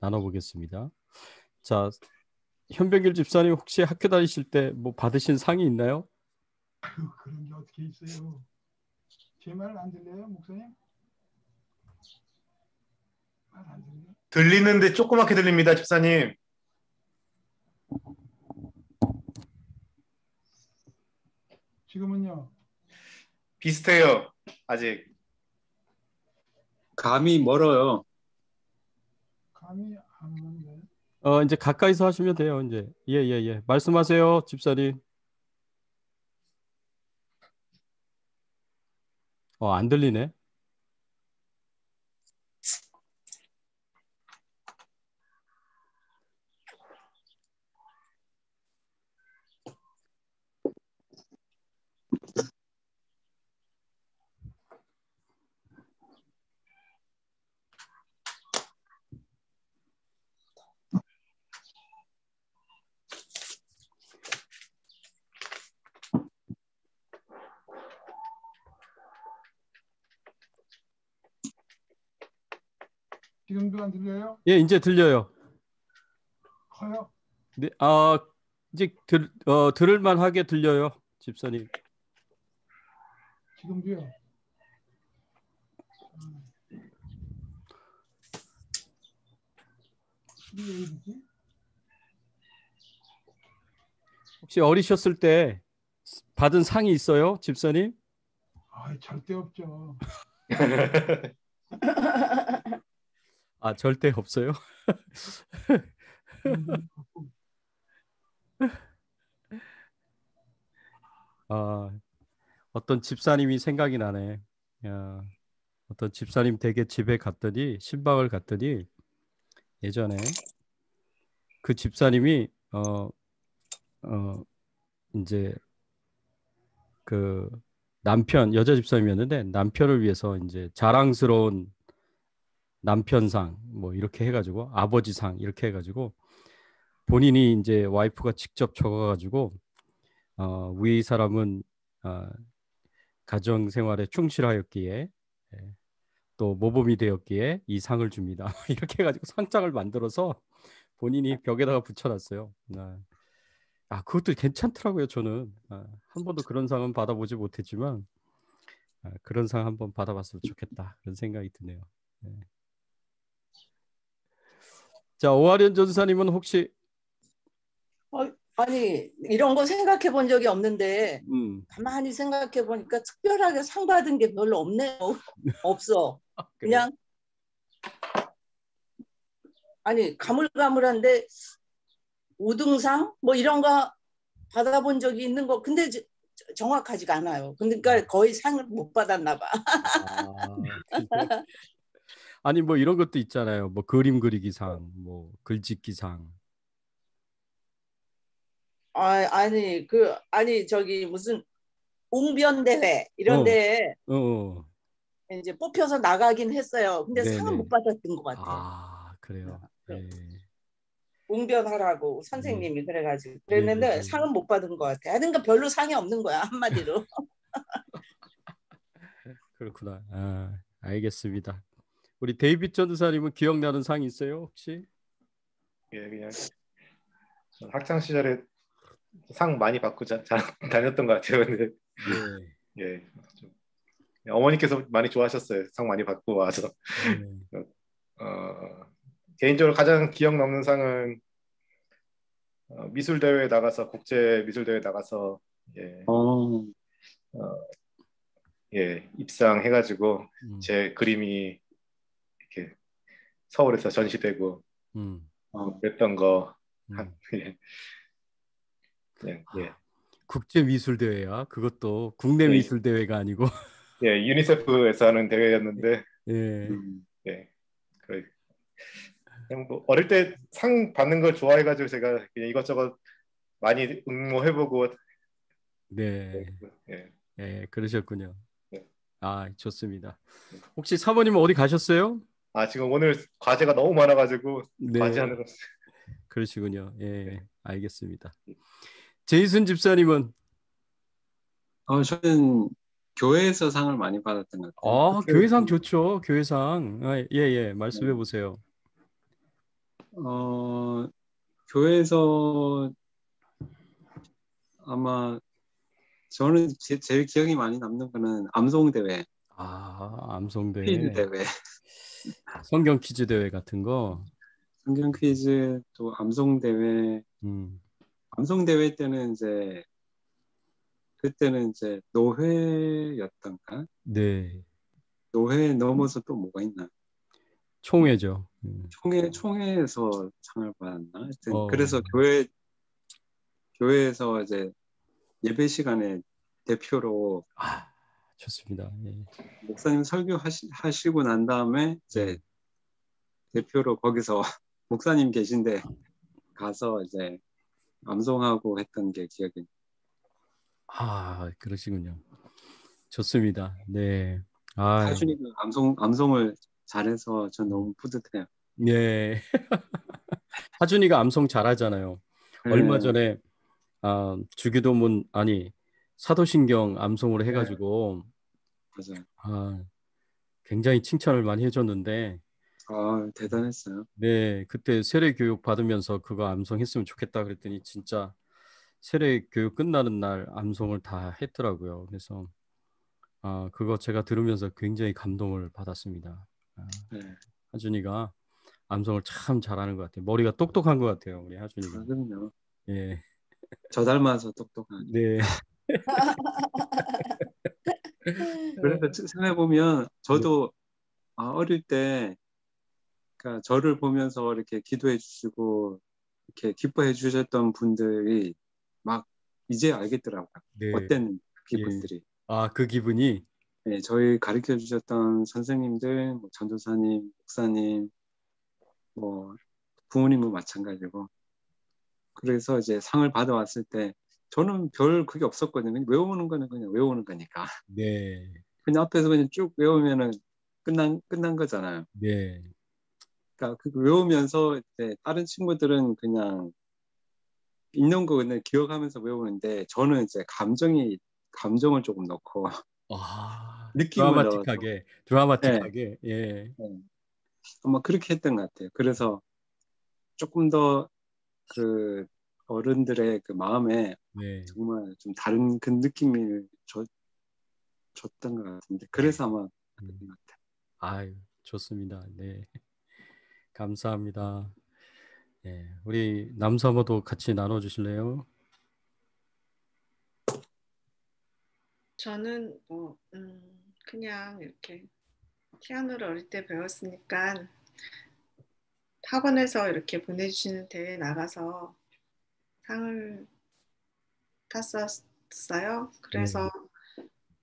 나눠보겠습니다. 자, 현병길 집사님 혹시 학교 다니실 때 뭐 받으신 상이 있나요? 그런 게 어떻게 있어요? 제 말 안 들려요, 목사님? 말 안 들려요? 들리는데 조그맣게 들립니다, 집사님. 지금은요? 비슷해요, 아직. 감이 멀어요. 감이 안 오는데. 이제 가까이서 하시면 돼요. 이제 예. 말씀하세요, 집사님. 안 들리네. 지금도 안 들려요? 예, 이제 들려요. 커요? 네, 이제 들을만 하게 들려요, 집사님. 지금도요? 이게 왜 이러지? 혹시 어리셨을 때 받은 상이 있어요, 집사님? 절대 없죠. 절대 없어요. 어떤 집사님이 생각이 나네. 어떤 집사님 댁에 집에 갔더니 신방을 갔더니 예전에 그 집사님이 이제 그 남편 여자 집사님이었는데 남편을 위해서 이제 자랑스러운 남편상 뭐 이렇게 해가지고 아버지상 이렇게 해가지고 본인이 이제 와이프가 직접 적어가지고 위 사람은 가정 생활에 충실하였기에 또 모범이 되었기에 이 상을 줍니다. 이렇게 해가지고 상장을 만들어서 본인이 벽에다가 붙여놨어요. 그것도 괜찮더라고요. 저는 한 번도 그런 상은 받아보지 못했지만 그런 상 한번 받아봤으면 좋겠다 그런 생각이 드네요. 네. 자, 오하련 전사님은 혹시 아니 이런 거 생각해 본 적이 없는데 가만히 생각해 보니까 특별하게 상 받은 게 별로 없네요. 없어. 그냥 아니 가물가물한데 우등상 뭐 이런 거 받아본 적이 있는 거 근데 정확하지가 않아요. 그러니까 거의 상을 못 받았나 봐. 아니 뭐 이런 것도 있잖아요. 뭐 그림 그리기상, 뭐 글짓기상. 아니 저기 무슨 웅변 대회 이런 데에 이제 뽑혀서 나가긴 했어요. 근데 네네. 상은 못 받았던 것 같아. 그래요. 네. 웅변하라고 선생님이 그래가지고 그랬는데 상은 못 받은 것 같아. 그러니까 별로 상이 없는 거야 한마디로. 그렇구나. 알겠습니다. 우리 데이빗 전도사님은 기억나는 상 있어요 혹시? 예, 그냥 학창 시절에 상 많이 받고 다녔던 것 같아요. 근데 예, 어머니께서 많이 좋아하셨어요. 상 많이 받고 와서. 개인적으로 가장 기억 남는 상은 미술 대회에 나가서 국제 미술 대회 나가서 입상해가지고 제 그림이 이렇게 서울에서 전시되고 그랬던 거. 국제 미술 대회야. 그것도 국내 미술 대회가 아니고. 예, 유니세프에서 하는 대회였는데. 그냥 뭐 어릴 때 상 받는 걸 좋아해가지고 제가 그냥 이것저것 많이 응모해보고. 네, 그러셨군요. 좋습니다. 혹시 사모님은 어디 가셨어요? 지금 오늘 과제가 너무 많아가지고 과제하는 거. 그러시군요. 알겠습니다. 제이슨 집사님은? 저는 교회에서 상을 많이 받았던 것 같아요. 교회상 좋죠. 교회상. 말씀해 보세요. 교회에서 아마 저는 제일 기억이 많이 남는 거는 암송 대회, 암송대회, 퀴즈 대회, 성경 퀴즈 대회 같은 거. 성경 퀴즈 또 암송 대회. 음, 암송 대회 때는 이제 그때는 이제 노회였던가? 네, 노회 넘어서 또 뭐가 있나? 총회죠. 총회에서 상을 받았나? 하여튼 어, 그래서 교회에서 이제 예배 시간에 대표로 좋습니다. 예. 목사님 설교하시고 난 다음에 이제 대표로 거기서 목사님 계신데 가서 이제 암송하고 했던 게 기억이. 그러시군요. 좋습니다. 네. 하준이가 암송을 잘해서 전 너무 뿌듯해요. 네. 하준이가 암송 잘하잖아요. 얼마 네, 전에 주기도문 사도신경 암송으로 네, 해가지고 맞아요. 굉장히 칭찬을 많이 해줬는데 대단했어요. 네, 그때 세례 교육 받으면서 그거 암송했으면 좋겠다 그랬더니 진짜 세례 교육 끝나는 날 암송을 다 했더라고요. 그래서 그거 제가 들으면서 굉장히 감동을 받았습니다. 네. 하준이가 암송을 참 잘하는 것 같아요. 머리가 똑똑한 것 같아요, 우리 하준이가. 그럼요. 예, 저 닮아서 똑똑한. 네, 그래서 생각해 보면 저도 어릴 때 그러니까 저를 보면서 이렇게 기도해 주시고 이렇게 기뻐해 주셨던 분들이 막 이제 알겠더라고요. 네, 어땠는지 그 예. 기분들이. 그 기분이 네, 저희 가르쳐 주셨던 선생님들, 뭐 전도사님, 목사님, 뭐 부모님도 마찬가지고. 그래서 이제 상을 받아왔을 때 저는 별 그게 없었거든요. 외우는 거는 그냥 외우는 거니까. 네, 그냥 앞에서 그냥 쭉 외우면은 끝난 거잖아요. 네, 그러니까 그 외우면서 이제 다른 친구들은 그냥 있는 거 그냥 기억하면서 외우는데 저는 이제 감정을 조금 넣고 느낌을 넣어서 예, 드라마틱하게, 예, 예. 아마 그렇게 했던 것 같아요. 그래서 조금 더 그 어른들의 그 마음에 네, 정말 좀 다른 그 느낌을 줬던 것 같은데 그래서 아마 음. 그랬던 것 같아요. 좋습니다. 네, 감사합니다. 네, 우리 남사모도 같이 나눠주실래요? 저는 그냥 이렇게 피아노를 어릴 때 배웠으니까 학원에서 이렇게 보내주시는 대회 나가서 상을 탔었어요. 그래서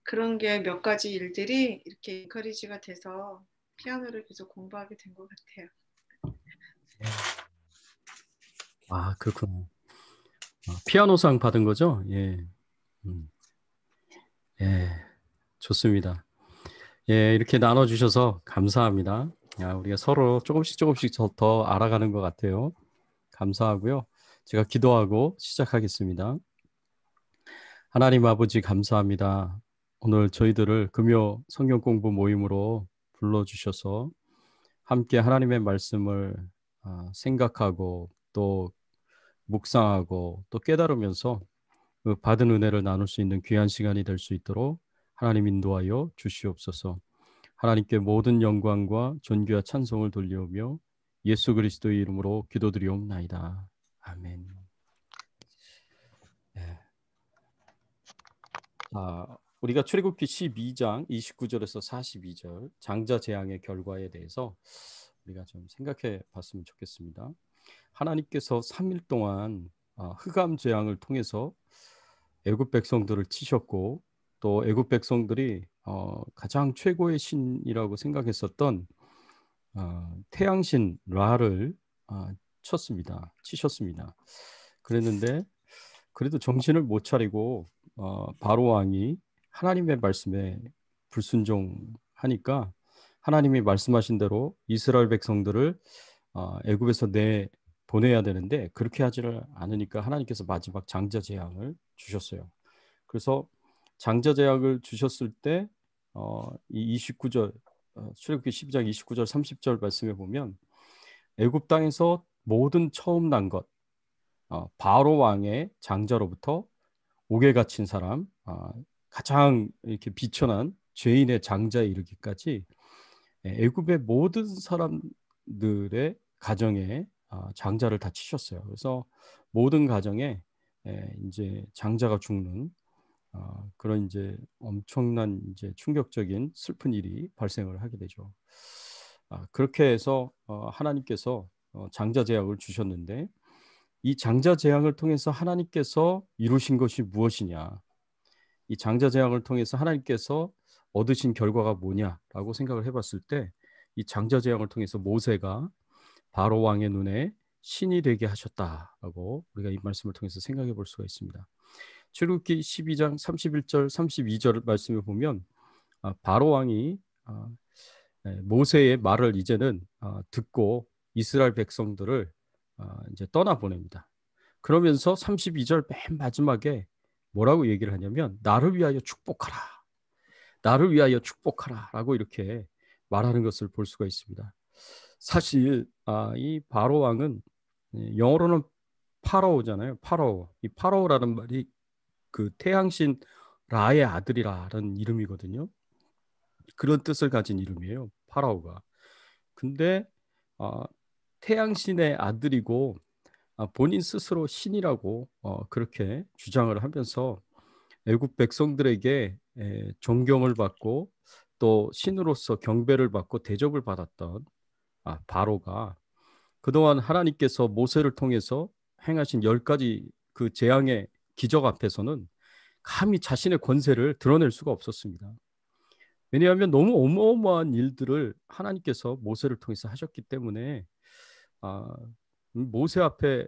그런 게 몇 가지 일들이 이렇게 인커리지가 돼서 피아노를 계속 공부하게 된 것 같아요. 그렇구나. 피아노상 받은 거죠? 예. 예, 좋습니다. 예, 이렇게 나눠주셔서 감사합니다. 우리가 서로 조금씩 더 알아가는 것 같아요. 감사하고요. 제가 기도하고 시작하겠습니다. 하나님 아버지 감사합니다. 오늘 저희들을 금요 성경 공부 모임으로 불러주셔서 함께 하나님의 말씀을 생각하고 또 묵상하고 또 깨달으면서 그 받은 은혜를 나눌 수 있는 귀한 시간이 될 수 있도록 하나님 인도하여 주시옵소서. 하나님께 모든 영광과 존귀와 찬송을 돌리오며 예수 그리스도의 이름으로 기도드리옵나이다. 아멘. 네. 우리가 출애굽기 12장 29절에서 42절 장자 재앙의 결과에 대해서 우리가 좀 생각해 봤으면 좋겠습니다. 하나님께서 3일 동안 흑암 재앙을 통해서 애굽 백성들을 치셨고 또 애굽 백성들이 가장 최고의 신이라고 생각했었던 태양신 라를 치셨습니다. 그랬는데 그래도 정신을 못 차리고 바로 왕이 하나님의 말씀에 불순종하니까 하나님이 말씀하신 대로 이스라엘 백성들을 애굽에서 보내야 되는데 그렇게 하지를 않으니까 하나님께서 마지막 장자 재앙을 주셨어요. 그래서 장자 재앙을 주셨을 때 이 29절 출애굽기 12장 29절 30절 말씀에 보면 애굽 땅에서 모든 처음 난 것, 바로 왕의 장자로부터 옥에 갇힌 사람, 가장 이렇게 비천한 죄인의 장자에 이르기까지 애굽의 모든 사람들의 가정에 장자를 다 치셨어요. 그래서 모든 가정에 이제 장자가 죽는 그런 이제 엄청난 이제 충격적인 슬픈 일이 발생을 하게 되죠. 그렇게 해서 하나님께서 장자 재앙을 주셨는데 이 장자 재앙을 통해서 하나님께서 이루신 것이 무엇이냐? 이 장자 재앙을 통해서 하나님께서 얻으신 결과가 뭐냐라고 생각을 해봤을 때 이 장자 재앙을 통해서 모세가 바로 왕의 눈에 신이 되게 하셨다라고 우리가 이 말씀을 통해서 생각해 볼 수가 있습니다. 출애굽기 12장 31절 32절 말씀을 보면 바로 왕이 모세의 말을 이제는 듣고 이스라엘 백성들을 이제 떠나 보냅니다. 그러면서 32절 맨 마지막에 뭐라고 얘기를 하냐면 나를 위하여 축복하라. 나를 위하여 축복하라 라고 이렇게 말하는 것을 볼 수가 있습니다. 사실 이 바로 왕은 영어로는 파라오잖아요. 파라오. 이 파라오라는 말이 그 태양신 라의 아들이라는 이름이거든요. 그런 뜻을 가진 이름이에요. 파라오가. 근데 태양신의 아들이고 본인 스스로 신이라고 그렇게 주장을 하면서 애굽 백성들에게 존경을 받고 또 신으로서 경배를 받고 대접을 받았던 바로가 그동안 하나님께서 모세를 통해서 행하신 10가지 그 재앙의 기적 앞에서는 감히 자신의 권세를 드러낼 수가 없었습니다. 왜냐하면 너무 어마어마한 일들을 하나님께서 모세를 통해서 하셨기 때문에 모세 앞에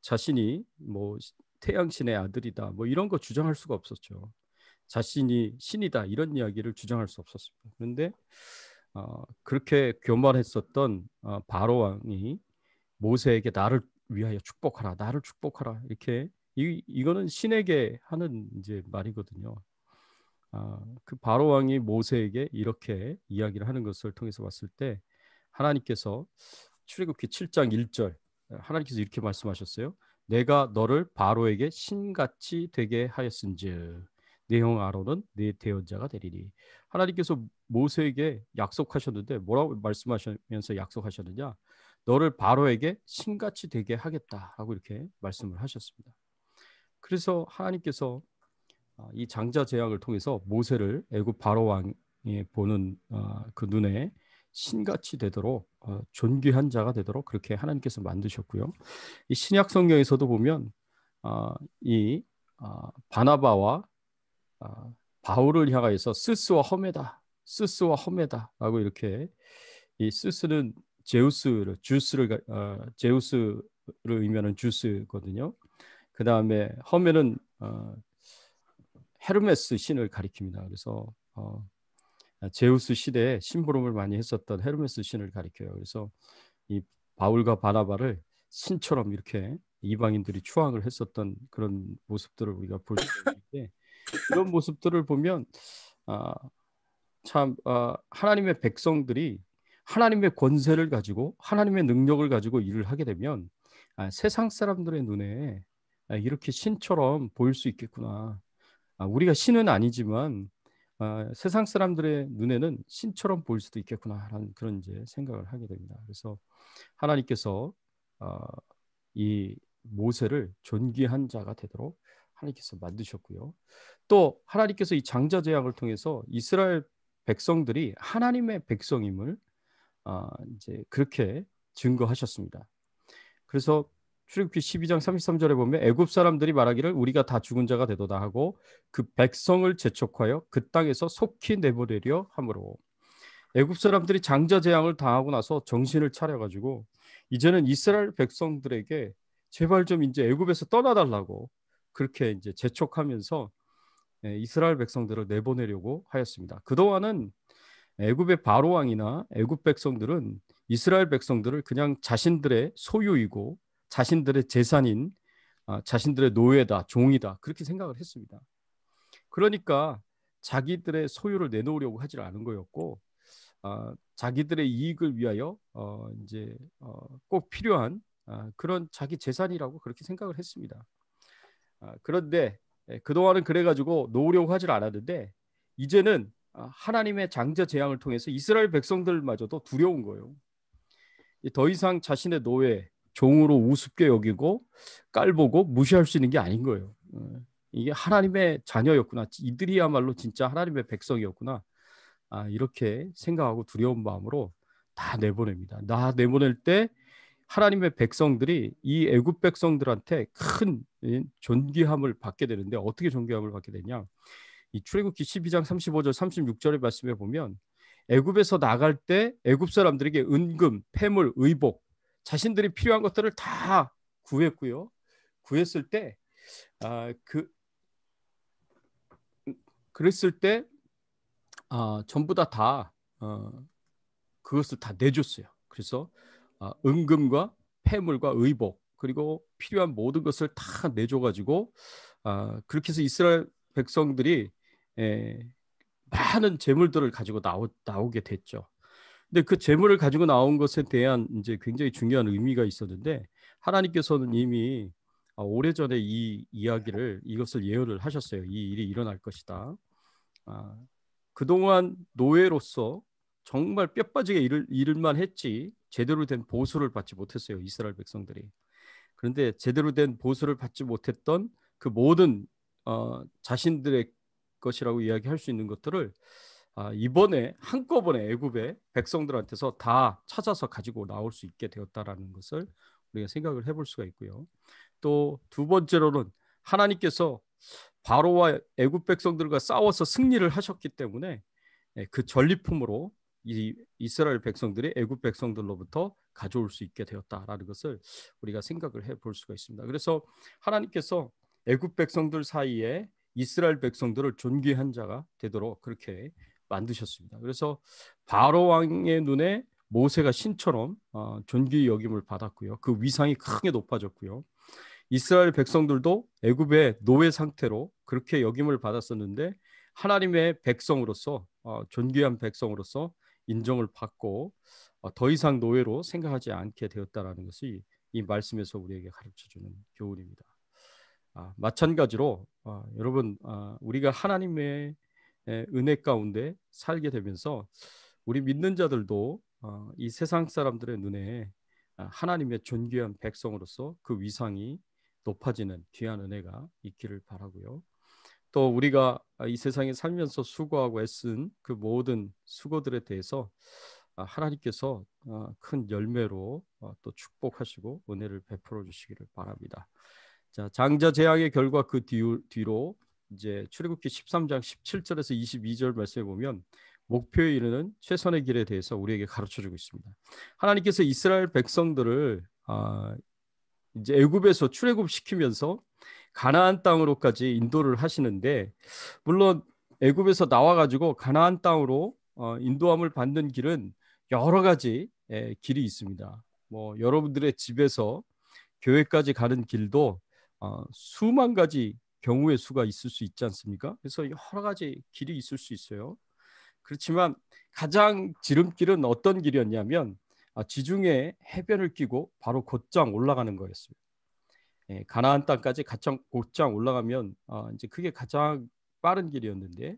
자신이 뭐 태양신의 아들이다 뭐 이런 거 주장할 수가 없었죠. 자신이 신이다 이런 이야기를 주장할 수 없었습니다. 그런데 그렇게 교만했었던 바로 왕이 모세에게 나를 위하여 축복하라, 나를 축복하라 이렇게 이거는 신에게 하는 이제 말이거든요. 그 바로 왕이 모세에게 이렇게 이야기를 하는 것을 통해서 봤을 때 하나님께서 출애굽기 7장 1절 하나님께서 이렇게 말씀하셨어요. 내가 너를 바로에게 신같이 되게 하였은즉 네 형 아론은 네 대언자가 되리니. 하나님께서 모세에게 약속하셨는데 뭐라고 말씀하시면서 약속하셨느냐? 너를 바로에게 신같이 되게 하겠다라고 이렇게 말씀을 하셨습니다. 그래서 하나님께서 이 장자 재앙을 통해서 모세를 애굽 바로 왕이 보는 그 눈에 신같이 되도록 존귀한 자가 되도록 그렇게 하나님께서 만드셨고요. 이 신약 성경에서도 보면 이 바나바와 바울을 향하여서 스스와 험에다, 스스와 험에다라고 이렇게 이 스스는 제우스를 제우스를 의미하는 주스거든요. 그 다음에 험에는 헤르메스 신을 가리킵니다. 그래서 제우스 시대에 심부름을 많이 했었던 헤르메스 신을 가리켜요. 그래서 이 바울과 바나바를 신처럼 이렇게 이방인들이 추앙을 했었던 그런 모습들을 우리가 볼 수 있는데 이런 모습들을 보면 참 하나님의 백성들이 하나님의 권세를 가지고 하나님의 능력을 가지고 일을 하게 되면 세상 사람들의 눈에 이렇게 신처럼 보일 수 있겠구나. 우리가 신은 아니지만 세상 사람들의 눈에는 신처럼 보일 수도 있겠구나라는 그런 이제 생각을 하게 됩니다. 그래서 하나님께서 이 모세를 존귀한 자가 되도록 하나님께서 만드셨고요. 또 하나님께서 이 장자 재앙을 통해서 이스라엘 백성들이 하나님의 백성임을 이제 그렇게 증거하셨습니다. 그래서 출애굽기 12장 33절에 보면 애굽 사람들이 말하기를 우리가 다 죽은 자가 되도다 하고 그 백성을 재촉하여 그 땅에서 속히 내보내려 하므로 애굽 사람들이 장자 재앙을 당하고 나서 정신을 차려가지고 이제는 이스라엘 백성들에게 제발 좀 이제 애굽에서 떠나달라고 그렇게 이제 재촉하면서 이스라엘 백성들을 내보내려고 하였습니다. 그동안은 애굽의 바로 왕이나 애굽 백성들은 이스라엘 백성들을 그냥 자신들의 소유이고 자신들의 재산인 자신들의 노예다, 종이다 그렇게 생각을 했습니다. 그러니까 자기들의 소유를 내놓으려고 하지 않은 거였고 자기들의 이익을 위하여 이제 꼭 필요한 그런 자기 재산이라고 그렇게 생각을 했습니다. 그런데 그동안은 그래가지고 놓으려고 하질 않았는데 이제는 하나님의 장자 재앙을 통해서 이스라엘 백성들마저도 두려운 거예요. 더 이상 자신의 노예, 종으로 우습게 여기고 깔보고 무시할 수 있는 게 아닌 거예요. 이게 하나님의 자녀였구나. 이들이야말로 진짜 하나님의 백성이었구나. 이렇게 생각하고 두려운 마음으로 다 내보냅니다. 다 내보낼 때 하나님의 백성들이 이 애굽 백성들한테 큰 존귀함을 받게 되는데 어떻게 존귀함을 받게 되냐? 이 출애굽기 12장 35절 36절의 말씀에 보면 애굽에서 나갈 때 애굽 사람들에게 은금, 폐물, 의복 자신들이 필요한 것들을 다 구했고요. 구했을 때 그랬을 때 전부 다 그것을 다 내줬어요. 그래서 은금과 폐물과 의복 그리고 필요한 모든 것을 다 내줘가지고 그렇게 해서 이스라엘 백성들이 많은 재물들을 가지고 나오게 됐죠. 근데 그 재물을 가지고 나온 것에 대한 이제 굉장히 중요한 의미가 있었는데 하나님께서는 이미 오래전에 이것을 예언을 하셨어요. 이 일이 일어날 것이다. 그동안 노예로서 정말 뼈 빠지게 일만 했지 제대로 된 보수를 받지 못했어요. 이스라엘 백성들이. 그런데 제대로 된 보수를 받지 못했던 그 모든 자신들의 것이라고 이야기할 수 있는 것들을 이번에 한꺼번에 애굽의 백성들한테서 다 찾아서 가지고 나올 수 있게 되었다라는 것을 우리가 생각을 해볼 수가 있고요. 또 두 번째로는 하나님께서 바로와 애굽 백성들과 싸워서 승리를 하셨기 때문에 그 전리품으로 이 이스라엘 백성들이 애굽 백성들로부터 가져올 수 있게 되었다라는 것을 우리가 생각을 해볼 수가 있습니다. 그래서 하나님께서 애굽 백성들 사이에 이스라엘 백성들을 존귀한 자가 되도록 그렇게 만드셨습니다. 그래서 바로 왕의 눈에 모세가 신처럼 존귀 여김을 받았고요. 그 위상이 크게 높아졌고요. 이스라엘 백성들도 애굽의 노예 상태로 그렇게 여김을 받았었는데 하나님의 백성으로서 존귀한 백성으로서 인정을 받고 더 이상 노예로 생각하지 않게 되었다라는 것이 이 말씀에서 우리에게 가르쳐주는 교훈입니다. 마찬가지로 여러분 우리가 하나님의 은혜 가운데 살게 되면서 우리 믿는 자들도 이 세상 사람들의 눈에 하나님의 존귀한 백성으로서 그 위상이 높아지는 귀한 은혜가 있기를 바라고요. 또 우리가 이 세상에 살면서 수고하고 애쓴 그 모든 수고들에 대해서 하나님께서 큰 열매로 또 축복하시고 은혜를 베풀어 주시기를 바랍니다. 자, 장자 재앙의 결과 그 뒤로 이제 출애굽기 13장 17절에서 22절 말씀에 보면 목표에 이르는 최선의 길에 대해서 우리에게 가르쳐 주고 있습니다. 하나님께서 이스라엘 백성들을 이제 애굽에서 출애굽 시키면서 가나안 땅으로까지 인도를 하시는데 물론 애굽에서 나와 가지고 가나안 땅으로 인도함을 받는 길은 여러 가지 길이 있습니다. 뭐 여러분들의 집에서 교회까지 가는 길도 수만 가지 경우의 수가 있을 수 있지 않습니까? 그래서 여러 가지 길이 있을 수 있어요. 그렇지만 가장 지름길은 어떤 길이었냐면 지중해 해변을 끼고 바로 곧장 올라가는 거였어요. 가나안 땅까지 곧장 올라가면 이제 그게 가장 빠른 길이었는데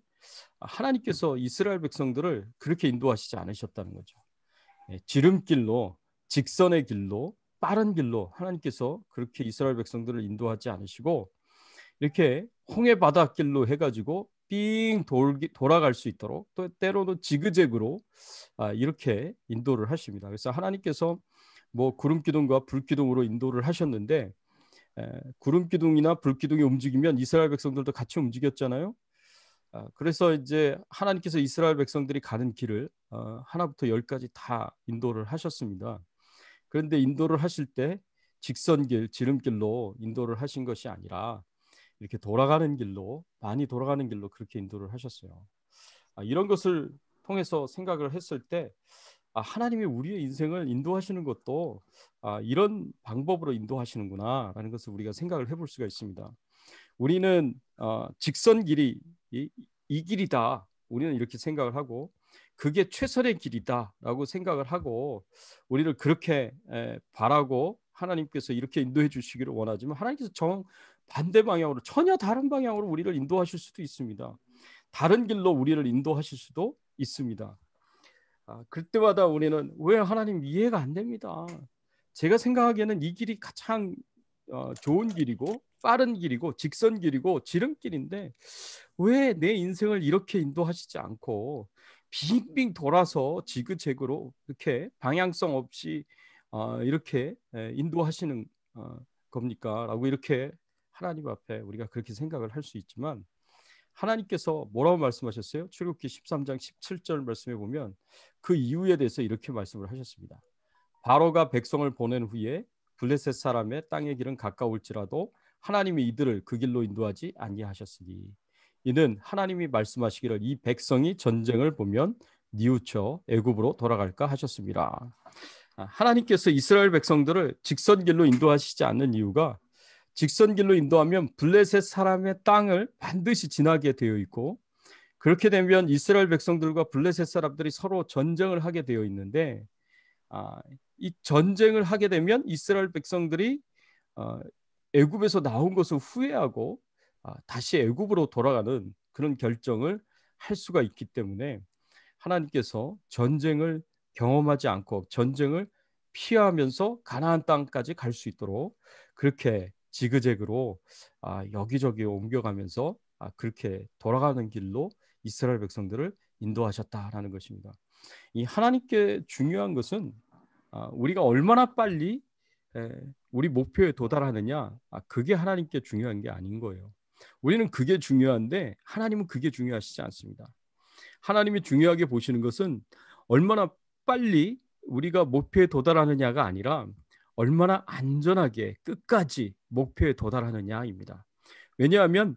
하나님께서 이스라엘 백성들을 그렇게 인도하시지 않으셨다는 거죠. 지름길로 직선의 길로 빠른 길로 하나님께서 그렇게 이스라엘 백성들을 인도하지 않으시고 이렇게 홍해 바닷길로 해가지고 삥 돌아갈 수 있도록 또 때로는 지그재그로 이렇게 인도를 하십니다. 그래서 하나님께서 뭐 구름기둥과 불기둥으로 인도를 하셨는데 구름기둥이나 불기둥이 움직이면 이스라엘 백성들도 같이 움직였잖아요. 그래서 이제 하나님께서 이스라엘 백성들이 가는 길을 하나부터 10까지 다 인도를 하셨습니다. 그런데 인도를 하실 때 직선길, 지름길로 인도를 하신 것이 아니라 이렇게 돌아가는 길로 많이 돌아가는 길로 그렇게 인도를 하셨어요. 이런 것을 통해서 생각을 했을 때 하나님이 우리의 인생을 인도하시는 것도 이런 방법으로 인도하시는구나 라는 것을 우리가 생각을 해볼 수가 있습니다. 우리는 직선 길이 이 길이다 우리는 이렇게 생각을 하고 그게 최선의 길이다 라고 생각을 하고 우리를 그렇게 바라고 하나님께서 이렇게 인도해 주시기를 원하지만 하나님께서 정반대 방향으로 전혀 다른 방향으로 우리를 인도하실 수도 있습니다. 다른 길로 우리를 인도하실 수도 있습니다. 그때마다 우리는 왜 하나님 이해가 안 됩니다. 제가 생각하기에는 이 길이 가장 좋은 길이고 빠른 길이고 직선 길이고 지름길인데 왜 내 인생을 이렇게 인도하시지 않고 빙빙 돌아서 지그재그로 이렇게 방향성 없이 이렇게 인도하시는 겁니까? 라고 이렇게 하나님 앞에 우리가 그렇게 생각을 할 수 있지만 하나님께서 뭐라고 말씀하셨어요? 출애굽기 13장 17절 말씀에 보면 그 이유에 대해서 이렇게 말씀을 하셨습니다. 바로가 백성을 보낸 후에 블레셋 사람의 땅의 길은 가까울지라도 하나님이 이들을 그 길로 인도하지 아니하셨으니 이는 하나님이 말씀하시기를 이 백성이 전쟁을 보면 뉘우쳐 애굽으로 돌아갈까 하셨습니다. 하나님께서 이스라엘 백성들을 직선길로 인도하시지 않는 이유가 직선길로 인도하면 블레셋 사람의 땅을 반드시 지나게 되어 있고 그렇게 되면 이스라엘 백성들과 블레셋 사람들이 서로 전쟁을 하게 되어 있는데 이 전쟁을 하게 되면 이스라엘 백성들이 애굽에서 나온 것을 후회하고 다시 애굽으로 돌아가는 그런 결정을 할 수가 있기 때문에 하나님께서 전쟁을 경험하지 않고 전쟁을 피하면서 가나안 땅까지 갈 수 있도록 그렇게 지그재그로 여기저기 옮겨가면서 그렇게 돌아가는 길로 이스라엘 백성들을 인도하셨다라는 것입니다. 이 하나님께 중요한 것은 우리가 얼마나 빨리 우리 목표에 도달하느냐 그게 하나님께 중요한 게 아닌 거예요. 우리는 그게 중요한데 하나님은 그게 중요하시지 않습니다. 하나님이 중요하게 보시는 것은 얼마나 빨리 우리가 목표에 도달하느냐가 아니라 얼마나 안전하게 끝까지 목표에 도달하느냐입니다. 왜냐하면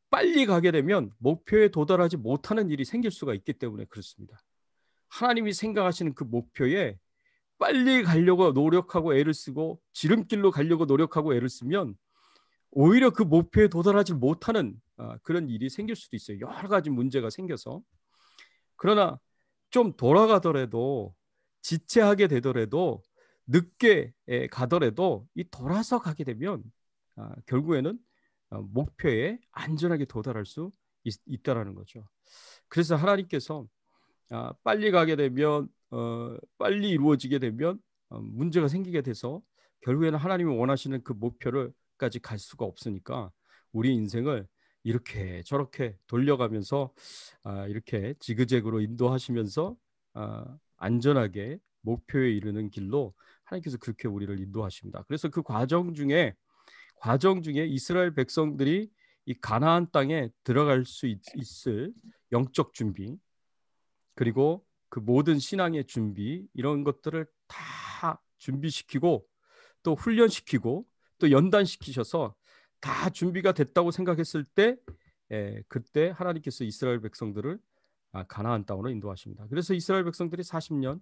빨리 가게 되면 목표에 도달하지 못하는 일이 생길 수가 있기 때문에 그렇습니다. 하나님이 생각하시는 그 목표에 빨리 가려고 노력하고 애를 쓰고 지름길로 가려고 노력하고 애를 쓰면 오히려 그 목표에 도달하지 못하는 그런 일이 생길 수도 있어요. 여러 가지 문제가 생겨서. 그러나 좀 돌아가더라도 지체하게 되더라도 늦게 가더라도 이 돌아서 가게 되면 결국에는 목표에 안전하게 도달할 수 있다라는 거죠. 그래서 하나님께서 빨리 가게 되면 빨리 이루어지게 되면 문제가 생기게 돼서 결국에는 하나님이 원하시는 그 목표를까지 갈 수가 없으니까 우리 인생을 이렇게 저렇게 돌려가면서 이렇게 지그재그로 인도하시면서 안전하게 목표에 이르는 길로 하나님께서 그렇게 우리를 인도하십니다. 그래서 그 과정 중에 이스라엘 백성들이 이 가나안 땅에 들어갈 수 있을 영적 준비 그리고 그 모든 신앙의 준비 이런 것들을 다 준비시키고 또 훈련시키고 또 연단시키셔서 다 준비가 됐다고 생각했을 때 그때 하나님께서 이스라엘 백성들을 가나안 땅으로 인도하십니다. 그래서 이스라엘 백성들이 40년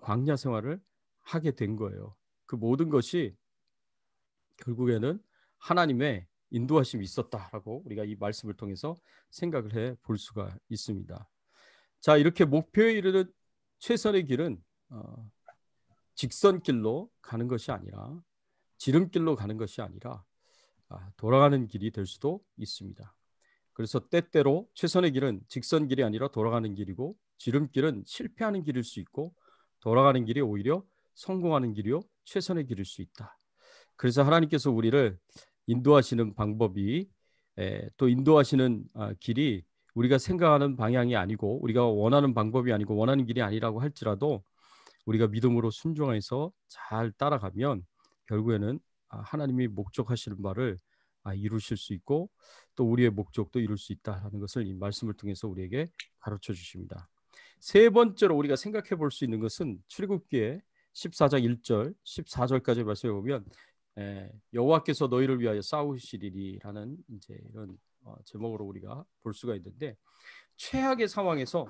광야 생활을 하게 된 거예요. 그 모든 것이 결국에는 하나님의 인도하심이 있었다라고 우리가 이 말씀을 통해서 생각을 해 볼 수가 있습니다. 자, 이렇게 목표에 이르는 최선의 길은 직선길로 가는 것이 아니라 지름길로 가는 것이 아니라 돌아가는 길이 될 수도 있습니다. 그래서 때때로 최선의 길은 직선길이 아니라 돌아가는 길이고 지름길은 실패하는 길일 수 있고 돌아가는 길이 오히려 성공하는 길이요 최선의 길일 수 있다. 그래서 하나님께서 우리를 인도하시는 방법이 또 인도하시는 길이 우리가 생각하는 방향이 아니고 우리가 원하는 방법이 아니고 원하는 길이 아니라고 할지라도 우리가 믿음으로 순종해서 잘 따라가면 결국에는 하나님이 목적하시는 바를 이루실 수 있고 또 우리의 목적도 이룰 수 있다는 것을 이 말씀을 통해서 우리에게 가르쳐 주십니다. 세 번째로 우리가 생각해 볼 수 있는 것은 출애굽기의 14장 1절 14절까지 말씀해 보면 여호와께서 너희를 위하여 싸우시리라는 이제 이런 제목으로 우리가 볼 수가 있는데 최악의 상황에서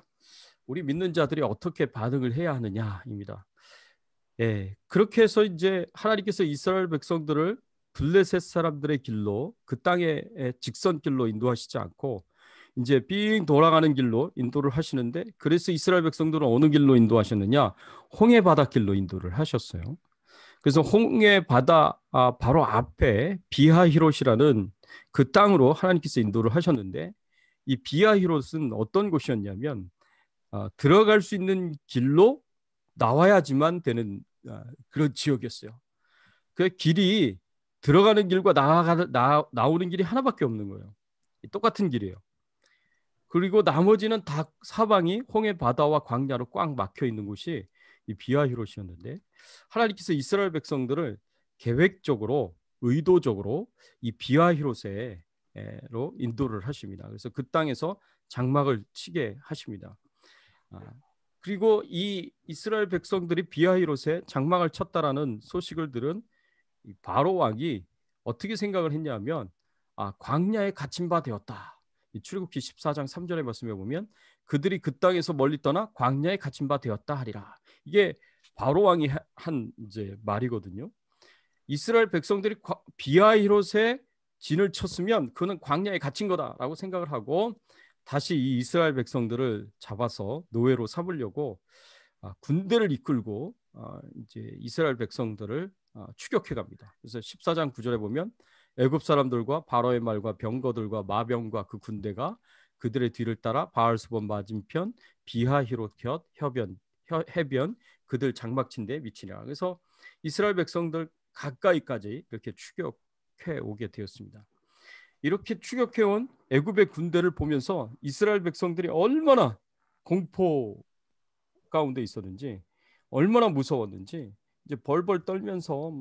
우리 믿는 자들이 어떻게 반응을 해야 하느냐입니다. 그렇게 해서 이제 하나님께서 이스라엘 백성들을 블레셋 사람들의 길로 그 땅의 직선길로 인도하시지 않고 이제 빙 돌아가는 길로 인도를 하시는데 그래서 이스라엘 백성들은 어느 길로 인도하셨느냐? 홍해 바닷길로 인도를 하셨어요. 그래서 홍해 바다 바로 앞에 비하히롯이라는 그 땅으로 하나님께서 인도를 하셨는데, 이 비하히롯은 어떤 곳이었냐면 들어갈 수 있는 길로 나와야지만 되는 그런 지역이었어요. 그 길이 들어가는 길과 나오는 길이 하나밖에 없는 거예요. 똑같은 길이에요. 그리고 나머지는 다 사방이 홍해 바다와 광야로 꽉 막혀 있는 곳이 이 비하히롯이었는데, 하나님께서 이스라엘 백성들을 계획적으로 의도적으로 이 비하히롯으로 인도를 하십니다. 그래서 그 땅에서 장막을 치게 하십니다. 그리고 이 이스라엘 백성들이 비하히롯에 장막을 쳤다라는 소식을 들은 이 바로 왕이 어떻게 생각을 했냐면, 광야에 갇힌 바 되었다. 이 출애굽기 14장 3절의 말씀에 보면 그들이 그 땅에서 멀리 떠나 광야에 갇힌 바 되었다 하리라. 이게 바로 왕이 한 이제 말이거든요. 이스라엘 백성들이 비하히롯에 진을 쳤으면 그는 광야에 갇힌 거다라고 생각을 하고, 다시 이 이스라엘 백성들을 잡아서 노예로 삼으려고 군대를 이끌고 이제 이스라엘 백성들을 추격해 갑니다. 그래서 14장 9절에 보면 애굽 사람들과 바로의 말과 병거들과 마병과 그 군대가 그들의 뒤를 따라 바알스본 맞은편 비하히롯 해변 그들 장막친 데 미치니라. 그래서 이스라엘 백성들 가까이까지 이렇게 추격해 오게 되었습니다. 이렇게 추격해온 애굽의 군대를 보면서 이스라엘 백성들이 얼마나 공포 가운데 있었는지, 얼마나 무서웠는지 이제 벌벌 떨면서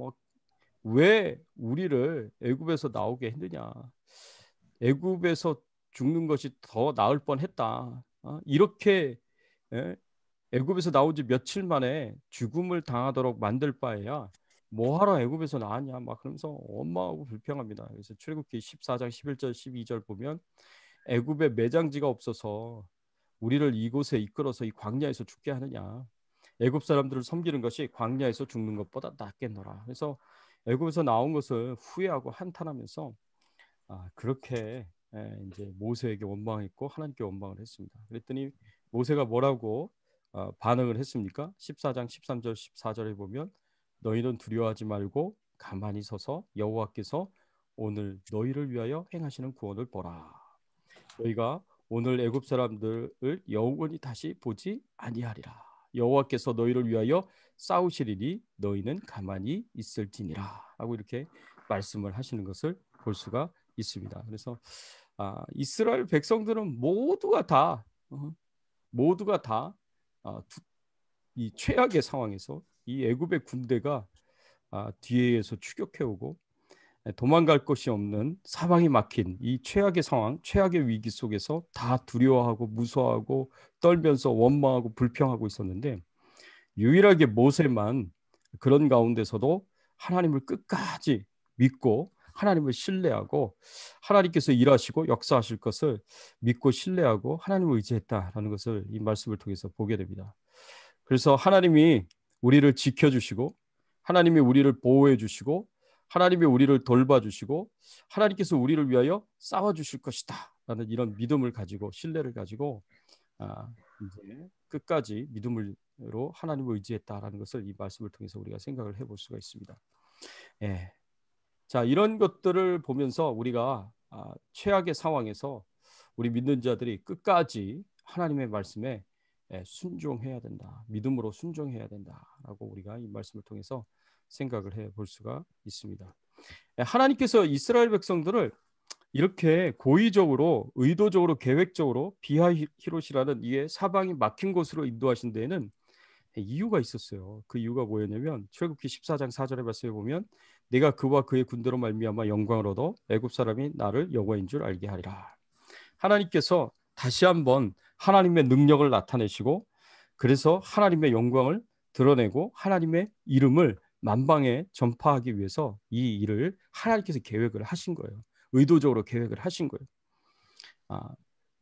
왜 우리를 애굽에서 나오게 했느냐, 애굽에서 죽는 것이 더 나을 뻔했다, 이렇게 애굽에서 나온 지 며칠 만에 죽음을 당하도록 만들 바에야 뭐하러 애굽에서 나왔냐 막 그러면서 원망하고 불평합니다. 그래서 출애굽기 14장 11절 12절 보면 애굽에 매장지가 없어서 우리를 이곳에 이끌어서 이 광야에서 죽게 하느냐, 애굽 사람들을 섬기는 것이 광야에서 죽는 것보다 낫겠노라. 그래서 애굽에서 나온 것을 후회하고 한탄하면서 그렇게 이제 모세에게 원망했고 하나님께 원망을 했습니다. 그랬더니 모세가 뭐라고 반응을 했습니까? 14장 13절 14절에 보면 너희는 두려워하지 말고 가만히 서서 여호와께서 오늘 너희를 위하여 행하시는 구원을 보라. 너희가 오늘 애굽 사람들을 영원히 다시 보지 아니하리라. 여호와께서 너희를 위하여 싸우시리니 너희는 가만히 있을지니라 하고 이렇게 말씀을 하시는 것을 볼 수가 있습니다. 그래서 이스라엘 백성들은 모두가 다 이 최악의 상황에서 이 애굽의 군대가 뒤에서 추격해오고 도망갈 곳이 없는 사방이 막힌 이 최악의 상황, 최악의 위기 속에서 다 두려워하고 무서워하고 떨면서 원망하고 불평하고 있었는데, 유일하게 모세만 그런 가운데서도 하나님을 끝까지 믿고 하나님을 신뢰하고 하나님께서 일하시고 역사하실 것을 믿고 신뢰하고 하나님을 의지했다라는 것을 이 말씀을 통해서 보게 됩니다. 그래서 하나님이 우리를 지켜주시고 하나님이 우리를 보호해 주시고 하나님이 우리를 돌봐주시고 하나님께서 우리를 위하여 싸워주실 것이다 라는 이런 믿음을 가지고 신뢰를 가지고 이제 끝까지 믿음으로 하나님을 의지했다라는 것을 이 말씀을 통해서 우리가 생각을 해볼 수가 있습니다. 예. 자, 이런 것들을 보면서 우리가 최악의 상황에서 우리 믿는 자들이 끝까지 하나님의 말씀에 순종해야 된다, 믿음으로 순종해야 된다라고 우리가 이 말씀을 통해서 생각을 해볼 수가 있습니다. 하나님께서 이스라엘 백성들을 이렇게 고의적으로 의도적으로 계획적으로 비하히롯이라는 이게 사방이 막힌 곳으로 인도하신 데에는 이유가 있었어요. 그 이유가 뭐였냐면 출애굽기 14장 4절의 말씀에 보면 내가 그와 그의 군대로 말미암아 영광을 얻어 애굽 사람이 나를 여호와인 줄 알게 하리라. 하나님께서 다시 한번 하나님의 능력을 나타내시고 그래서 하나님의 영광을 드러내고 하나님의 이름을 만방에 전파하기 위해서 이 일을 하나님께서 계획을 하신 거예요. 의도적으로 계획을 하신 거예요.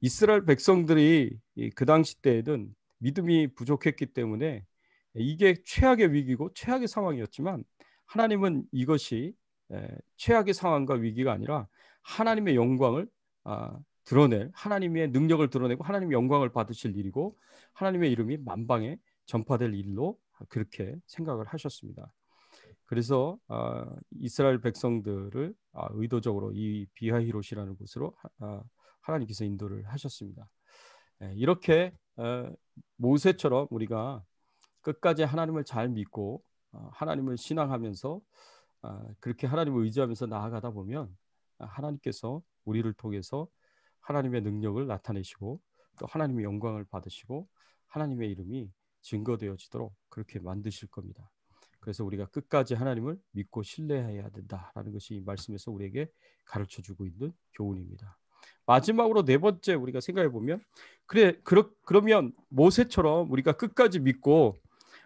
이스라엘 백성들이 그 당시 때에는 믿음이 부족했기 때문에 이게 최악의 위기고 최악의 상황이었지만 하나님은 이것이 최악의 상황과 위기가 아니라 하나님의 영광을 드러낼, 하나님의 능력을 드러내고 하나님의 영광을 받으실 일이고 하나님의 이름이 만방에 전파될 일로 그렇게 생각을 하셨습니다. 그래서 이스라엘 백성들을 의도적으로 이 비하히롯이라는 곳으로 하나님께서 인도를 하셨습니다. 이렇게 모세처럼 우리가 끝까지 하나님을 잘 믿고 하나님을 신앙하면서 그렇게 하나님을 의지하면서 나아가다 보면 하나님께서 우리를 통해서 하나님의 능력을 나타내시고 또 하나님의 영광을 받으시고 하나님의 이름이 증거되어지도록 그렇게 만드실 겁니다. 그래서 우리가 끝까지 하나님을 믿고 신뢰해야 된다라는 것이 이 말씀에서 우리에게 가르쳐주고 있는 교훈입니다. 마지막으로 네 번째 우리가 생각해 보면 그러면 모세처럼 우리가 끝까지 믿고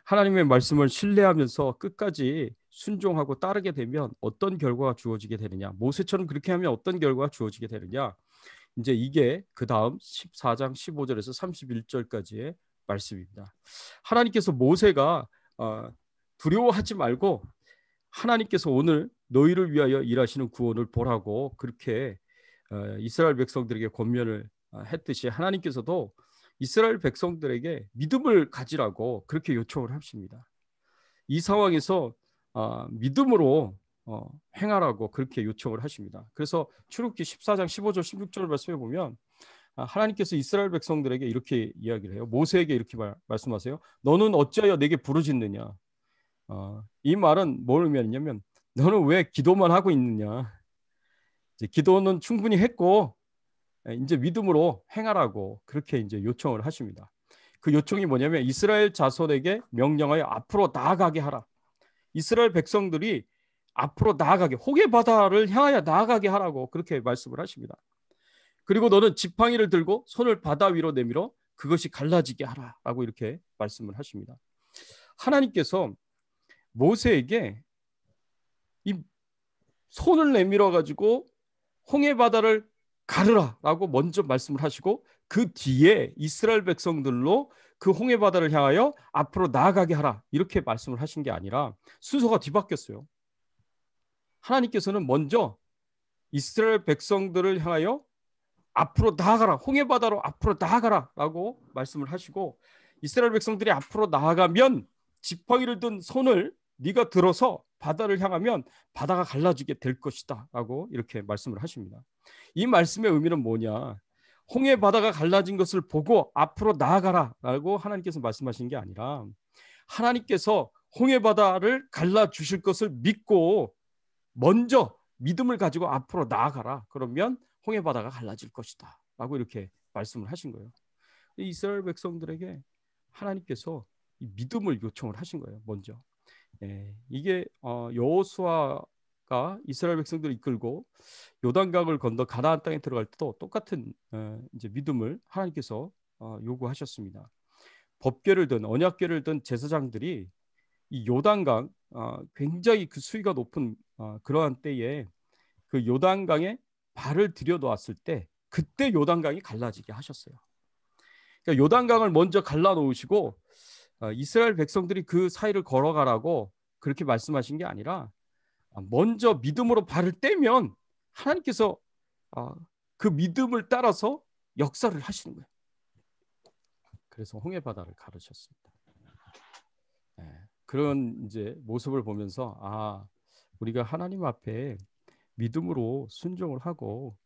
하나님의 말씀을 신뢰하면서 끝까지 순종하고 따르게 되면 어떤 결과가 주어지게 되느냐, 모세처럼 그렇게 하면 어떤 결과가 주어지게 되느냐, 이제 이게 그 다음 14장 15절에서 31절까지의 말씀입니다. 하나님께서 모세가 두려워하지 말고 하나님께서 오늘 너희를 위하여 일하시는 구원을 보라고 그렇게 이스라엘 백성들에게 권면을 했듯이 하나님께서도 이스라엘 백성들에게 믿음을 가지라고 그렇게 요청을 하십니다. 이 상황에서 믿음으로 행하라고 그렇게 요청을 하십니다. 그래서 출애굽기 14장 15절 16절 말씀해 보면 하나님께서 이스라엘 백성들에게 이렇게 이야기를 해요. 모세에게 이렇게 말씀하세요. 너는 어찌하여 내게 부르짖느냐. 이 말은 뭘 의미하냐면 너는 왜 기도만 하고 있느냐. 이제 기도는 충분히 했고 이제 믿음으로 행하라고 그렇게 이제 요청을 하십니다. 그 요청이 뭐냐면 이스라엘 자손에게 명령하여 앞으로 나아가게 하라. 이스라엘 백성들이 앞으로 나아가게, 홍해 바다를 향하여 나아가게 하라고 그렇게 말씀을 하십니다. 그리고 너는 지팡이를 들고 손을 바다 위로 내밀어 그것이 갈라지게 하라라고 이렇게 말씀을 하십니다. 하나님께서 모세에게 이 손을 내밀어 가지고 홍해 바다를 가르라라고 먼저 말씀을 하시고 그 뒤에 이스라엘 백성들로 그 홍해 바다를 향하여 앞으로 나아가게 하라 이렇게 말씀을 하신 게 아니라 순서가 뒤바뀌었어요. 하나님께서는 먼저 이스라엘 백성들을 향하여 앞으로 나아가라, 홍해 바다로 앞으로 나아가라라고 말씀을 하시고 이스라엘 백성들이 앞으로 나아가면 지팡이를 든 손을 네가 들어서 바다를 향하면 바다가 갈라지게 될 것이다 라고 이렇게 말씀을 하십니다. 이 말씀의 의미는 뭐냐, 홍해 바다가 갈라진 것을 보고 앞으로 나아가라 라고 하나님께서 말씀하신 게 아니라 하나님께서 홍해 바다를 갈라주실 것을 믿고 먼저 믿음을 가지고 앞으로 나아가라, 그러면 홍해 바다가 갈라질 것이다 라고 이렇게 말씀을 하신 거예요. 이스라엘 백성들에게 하나님께서 이 믿음을 요청을 하신 거예요. 먼저 이게 여호수아가 이스라엘 백성들을 이끌고 요단강을 건너 가나안 땅에 들어갈 때도 똑같은 이제 믿음을 하나님께서 요구하셨습니다. 법궤를 든 언약궤를 든 제사장들이 이 요단강 굉장히 그 수위가 높은 그러한 때에 그 요단강에 발을 들여놓았을 때 그때 요단강이 갈라지게 하셨어요. 그러니까 요단강을 먼저 갈라 놓으시고 이스라엘 백성들이 그 사이를 걸어가라고 그렇게 말씀하신 게 아니라 먼저 믿음으로 발을 떼면 하나님께서 그 믿음을 따라서 역사를 하시는 거예요. 그래서 홍해 바다를 가르셨습니다. 그런 이제 모습을 보면서 우리가 하나님 앞에 믿음으로 순종을 하고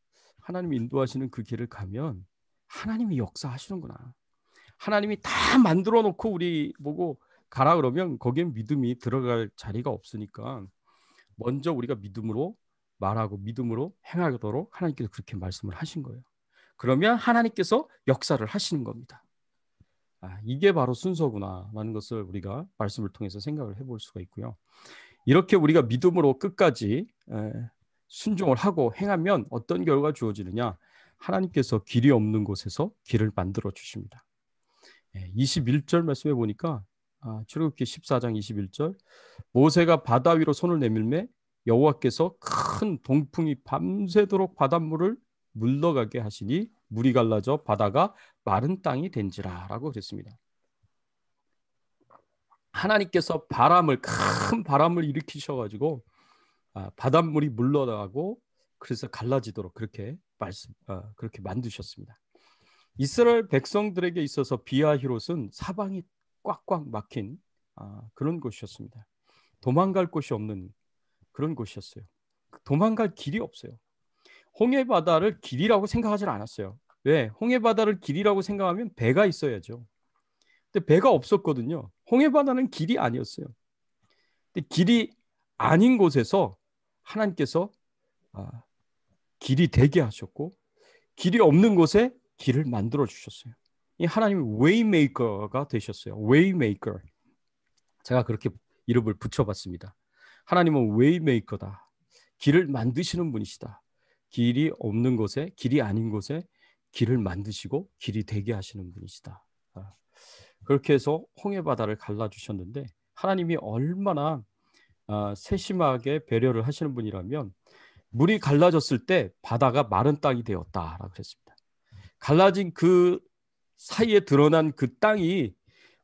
하나님이 인도하시는 그 길을 가면 하나님이 역사하시는구나. 하나님이 다 만들어 놓고 우리 보고 가라 그러면 거기엔 믿음이 들어갈 자리가 없으니까 먼저 우리가 믿음으로 말하고 믿음으로 행하도록 하나님께서 그렇게 말씀을 하신 거예요. 그러면 하나님께서 역사를 하시는 겁니다. 이게 바로 순서구나라는 것을 우리가 말씀을 통해서 생각을 해볼 수가 있고요. 이렇게 우리가 믿음으로 끝까지 순종을 하고 행하면 어떤 결과가 주어지느냐, 하나님께서 길이 없는 곳에서 길을 만들어 주십니다. 21절 말씀해 보니까 출애굽기 14장 21절 모세가 바다 위로 손을 내밀매 여호와께서 큰 동풍이 밤새도록 바닷물을 물러가게 하시니 물이 갈라져 바다가 마른 땅이 된지라 라고 그랬습니다. 하나님께서 큰 바람을 일으키셔가지고 바닷물이 물러나고 그래서 갈라지도록 그렇게 만드셨습니다. 이스라엘 백성들에게 있어서 비하히롯은 사방이 꽉꽉 막힌 그런 곳이었습니다. 도망갈 곳이 없는 그런 곳이었어요. 도망갈 길이 없어요. 홍해 바다를 길이라고 생각하지 않았어요. 왜? 홍해 바다를 길이라고 생각하면 배가 있어야죠. 근데 배가 없었거든요. 홍해 바다는 길이 아니었어요. 근데 길이 아닌 곳에서 하나님께서 길이 되게 하셨고, 길이 없는 곳에 길을 만들어 주셨어요. 이 하나님은 웨이메이커가 되셨어요. 웨이메이커. 제가 그렇게 이름을 붙여봤습니다. 하나님은 웨이메이커다. 길을 만드시는 분이시다. 길이 없는 곳에, 길이 아닌 곳에 길을 만드시고 길이 되게 하시는 분이시다. 그렇게 해서 홍해 바다를 갈라주셨는데, 하나님이 얼마나 세심하게 배려를 하시는 분이라면, 물이 갈라졌을 때 바다가 마른 땅이 되었다라고 그랬습니다. 갈라진 그 사이에 드러난 그 땅이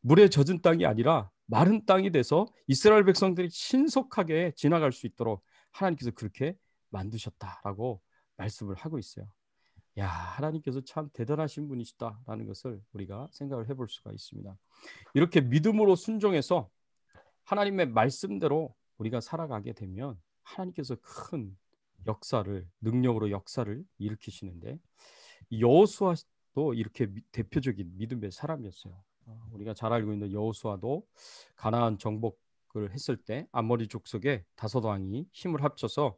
물에 젖은 땅이 아니라 마른 땅이 돼서 이스라엘 백성들이 신속하게 지나갈 수 있도록 하나님께서 그렇게 만드셨다라고 말씀을 하고 있어요. 야, 하나님께서 참 대단하신 분이시다라는 것을 우리가 생각을 해볼 수가 있습니다. 이렇게 믿음으로 순종해서 하나님의 말씀대로 우리가 살아가게 되면 하나님께서 큰 역사를, 능력으로 역사를 일으키시는데, 여호수아도 이렇게 대표적인 믿음의 사람이었어요. 우리가 잘 알고 있는 여호수아도 가나안 정복을 했을 때 아모리 족속의 5왕이 힘을 합쳐서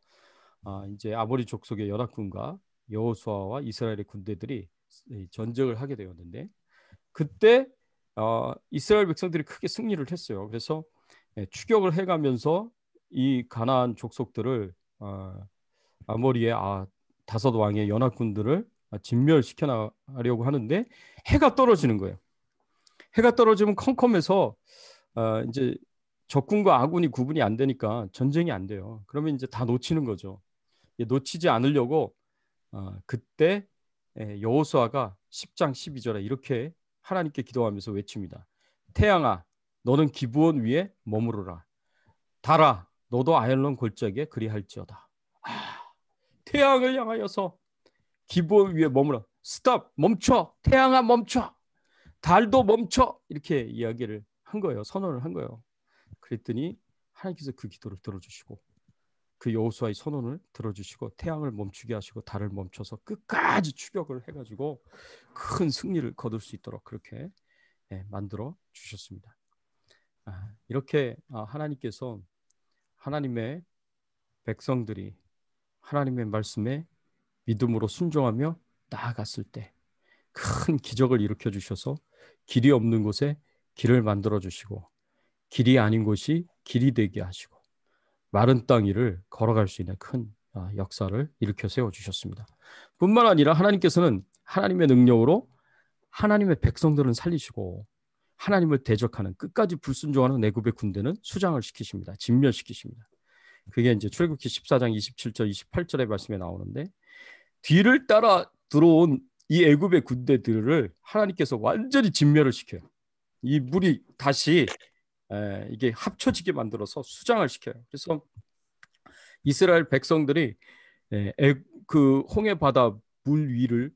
이제 아모리 족속의 연합군과 여호수아와 이스라엘의 군대들이 전쟁을 하게 되었는데, 그때 이스라엘 백성들이 크게 승리를 했어요. 그래서 추격을 해가면서 이 가나안 족속들을 아모리의 5왕의 연합군들을 진멸시켜 나가려고 하는데, 해가 떨어지는 거예요. 해가 떨어지면 컴컴해서 이제 적군과 아군이 구분이 안 되니까 전쟁이 안 돼요. 그러면 이제 다 놓치는 거죠. 놓치지 않으려고 그때 여호수아가 10장 12절에 이렇게 하나님께 기도하면서 외칩니다. 태양아, 너는 기브온 위에 머무르라. 달아, 너도 아얄론 골짜기에 그리할지어다. 태양을 향하여서 기브온 위에 머무라. 스톱, 멈춰. 태양아, 멈춰. 달도 멈춰. 이렇게 이야기를 한 거예요. 선언을 한 거예요. 그랬더니 하나님께서 그 기도를 들어주시고, 그 여호수아의 선언을 들어주시고, 태양을 멈추게 하시고 달을 멈춰서 끝까지 추격을 해가지고 큰 승리를 거둘 수 있도록 그렇게 만들어 주셨습니다. 이렇게 하나님께서 하나님의 백성들이 하나님의 말씀에 믿음으로 순종하며 나아갔을 때 큰 기적을 일으켜 주셔서 길이 없는 곳에 길을 만들어 주시고, 길이 아닌 곳이 길이 되게 하시고, 마른 땅 위를 걸어갈 수 있는 큰 역사를 일으켜 세워주셨습니다. 뿐만 아니라 하나님께서는 하나님의 능력으로 하나님의 백성들은 살리시고, 하나님을 대적하는 끝까지 불순종하는 애굽의 군대는 수장을 시키십니다. 진멸시키십니다. 그게 이제 출애굽기 14장 27절 28절의 말씀에 나오는데, 뒤를 따라 들어온 이 애굽의 군대들을 하나님께서 완전히 진멸을 시켜요. 이 물이 다시 이게 합쳐지게 만들어서 수장을 시켜요. 그래서 이스라엘 백성들이 그 홍해 바다 물 위를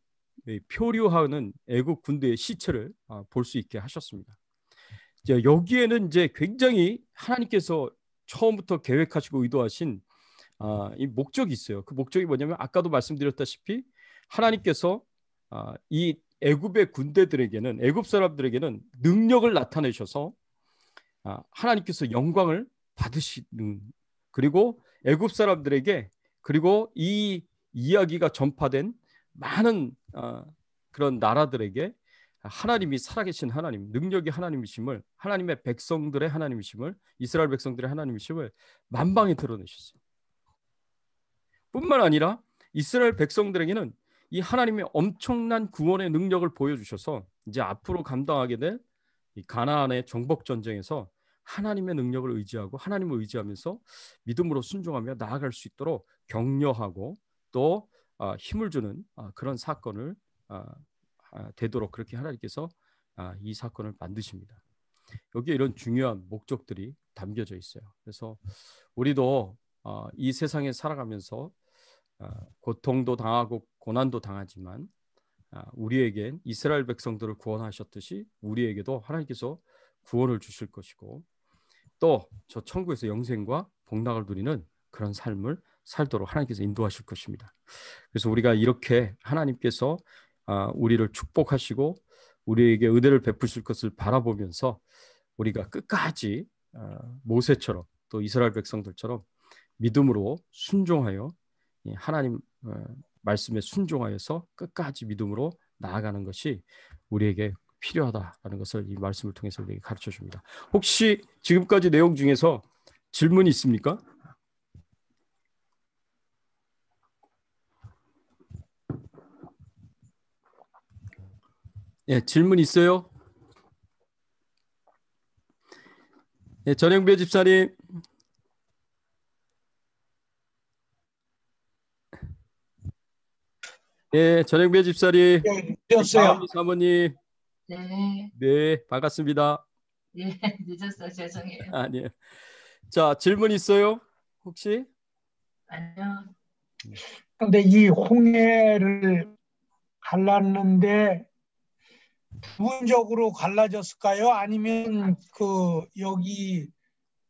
표류하는 애국 군대의 시체를 볼 수 있게 하셨습니다. 여기에는 이제 굉장히 하나님께서 처음부터 계획하시고 의도하신 이 목적이 있어요. 그 목적이 뭐냐면, 아까도 말씀드렸다시피 하나님께서 이 애굽의 군대들에게는, 애굽 사람들에게는 능력을 나타내셔서 하나님께서 영광을 받으시는, 그리고 애굽 사람들에게, 그리고 이 이야기가 전파된 많은 그런 나라들에게 하나님이 살아계신 하나님, 능력이 하나님이심을, 하나님의 백성들의 하나님이심을, 이스라엘 백성들의 하나님이심을 만방에 드러내셨어요. 뿐만 아니라 이스라엘 백성들에게는 이 하나님의 엄청난 구원의 능력을 보여주셔서 이제 앞으로 감당하게 될 이 가나안의 정복 전쟁에서 하나님의 능력을 의지하고 하나님을 의지하면서 믿음으로 순종하며 나아갈 수 있도록 격려하고 또 힘을 주는 그런 사건을 되도록 그렇게 하나님께서 이 사건을 만드십니다. 여기에 이런 중요한 목적들이 담겨져 있어요. 그래서 우리도 이 세상에 살아가면서 고통도 당하고 고난도 당하지만 우리에겐 이스라엘 백성들을 구원하셨듯이 우리에게도 하나님께서 구원을 주실 것이고, 또 저 천국에서 영생과 복락을 누리는 그런 삶을 살도록 하나님께서 인도하실 것입니다. 그래서 우리가 이렇게 하나님께서 우리를 축복하시고 우리에게 은혜를 베푸실 것을 바라보면서 우리가 끝까지 모세처럼 또 이스라엘 백성들처럼 믿음으로 순종하여 하나님 말씀에 순종하여서 끝까지 믿음으로 나아가는 것이 우리에게 필요하다라는 것을 이 말씀을 통해서 우리에게 가르쳐 줍니다. 혹시 지금까지 내용 중에서 질문이 있습니까? 예, 질문 있어요? 예, 전영배 집사님. 예, 전영배 집사님. 늦었어요. 사모님. 네, 네, 반갑습니다. 예, 늦었어요. 죄송해요. 아니요. 자, 질문 있어요? 혹시? 아니요. 근데 이 홍해를 갈랐는데 부분적으로 갈라졌을까요? 아니면 그 여기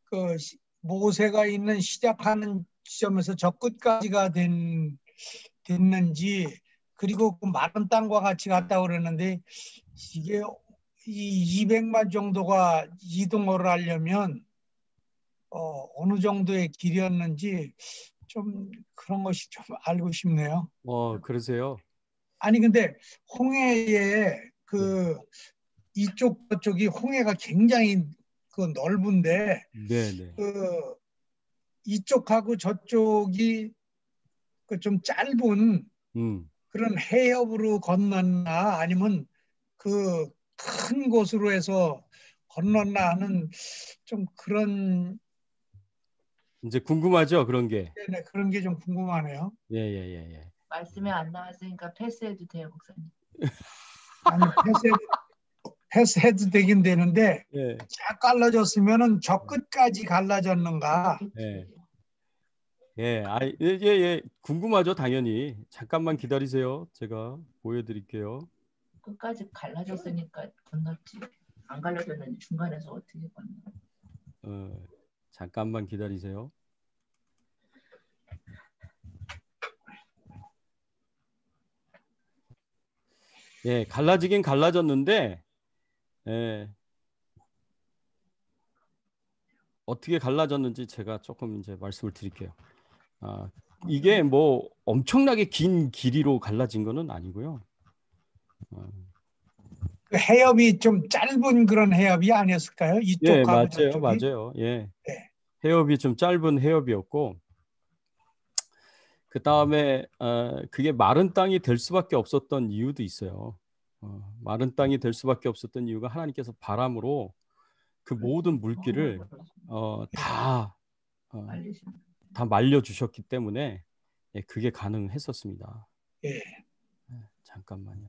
그 모세가 있는 시작하는 지점에서 저 끝까지가 됐는지, 그리고 그 마른 땅과 같이 갔다 그러는데 이게 이 200만 정도가 이동을 하려면 어느 정도의 길이었는지 좀 그런 것이 좀 알고 싶네요. 그러세요? 아니 근데 홍해에 그 이쪽 저쪽이 홍해가 굉장히 그 넓은데 네. 그 이쪽하고 저쪽이 그 좀 짧은 그런 해협으로 건넜나 아니면 그 큰 곳으로 해서 건넜나 하는 좀 그런 이제 궁금하죠, 그런 게. 네, 그런 게 좀 궁금하네요. 예. 말씀이 안 나왔으니까 패스해도 돼요, 목사님. 아니 패스해도 되긴 되는데 예. 쫙 갈라졌으면은 저 끝까지 갈라졌는가? 예. 궁금하죠, 당연히. 잠깐만 기다리세요. 제가 보여드릴게요. 끝까지 갈라졌으니까 건넜지. 안 갈라졌는데 중간에서 어떻게 건너? 잠깐만 기다리세요. 예, 갈라지긴 갈라졌는데, 예, 어떻게 갈라졌는지 제가 조금 이제 말씀을 드릴게요. 이게 뭐 엄청나게 긴 길이로 갈라진 거는 아니고요. 그 해협이 좀 짧은 그런 해협이 아니었을까요? 이쪽하고 저쪽이? 맞아요. 예. 네. 해협이 좀 짧은 해협이었고, 그 다음에 그게 마른 땅이 될 수밖에 없었던 이유도 있어요. 마른 땅이 될 수밖에 없었던 이유가 하나님께서 바람으로 그 모든 물기를 다 말려주셨기 때문에 그게 가능했었습니다. 예. 잠깐만요.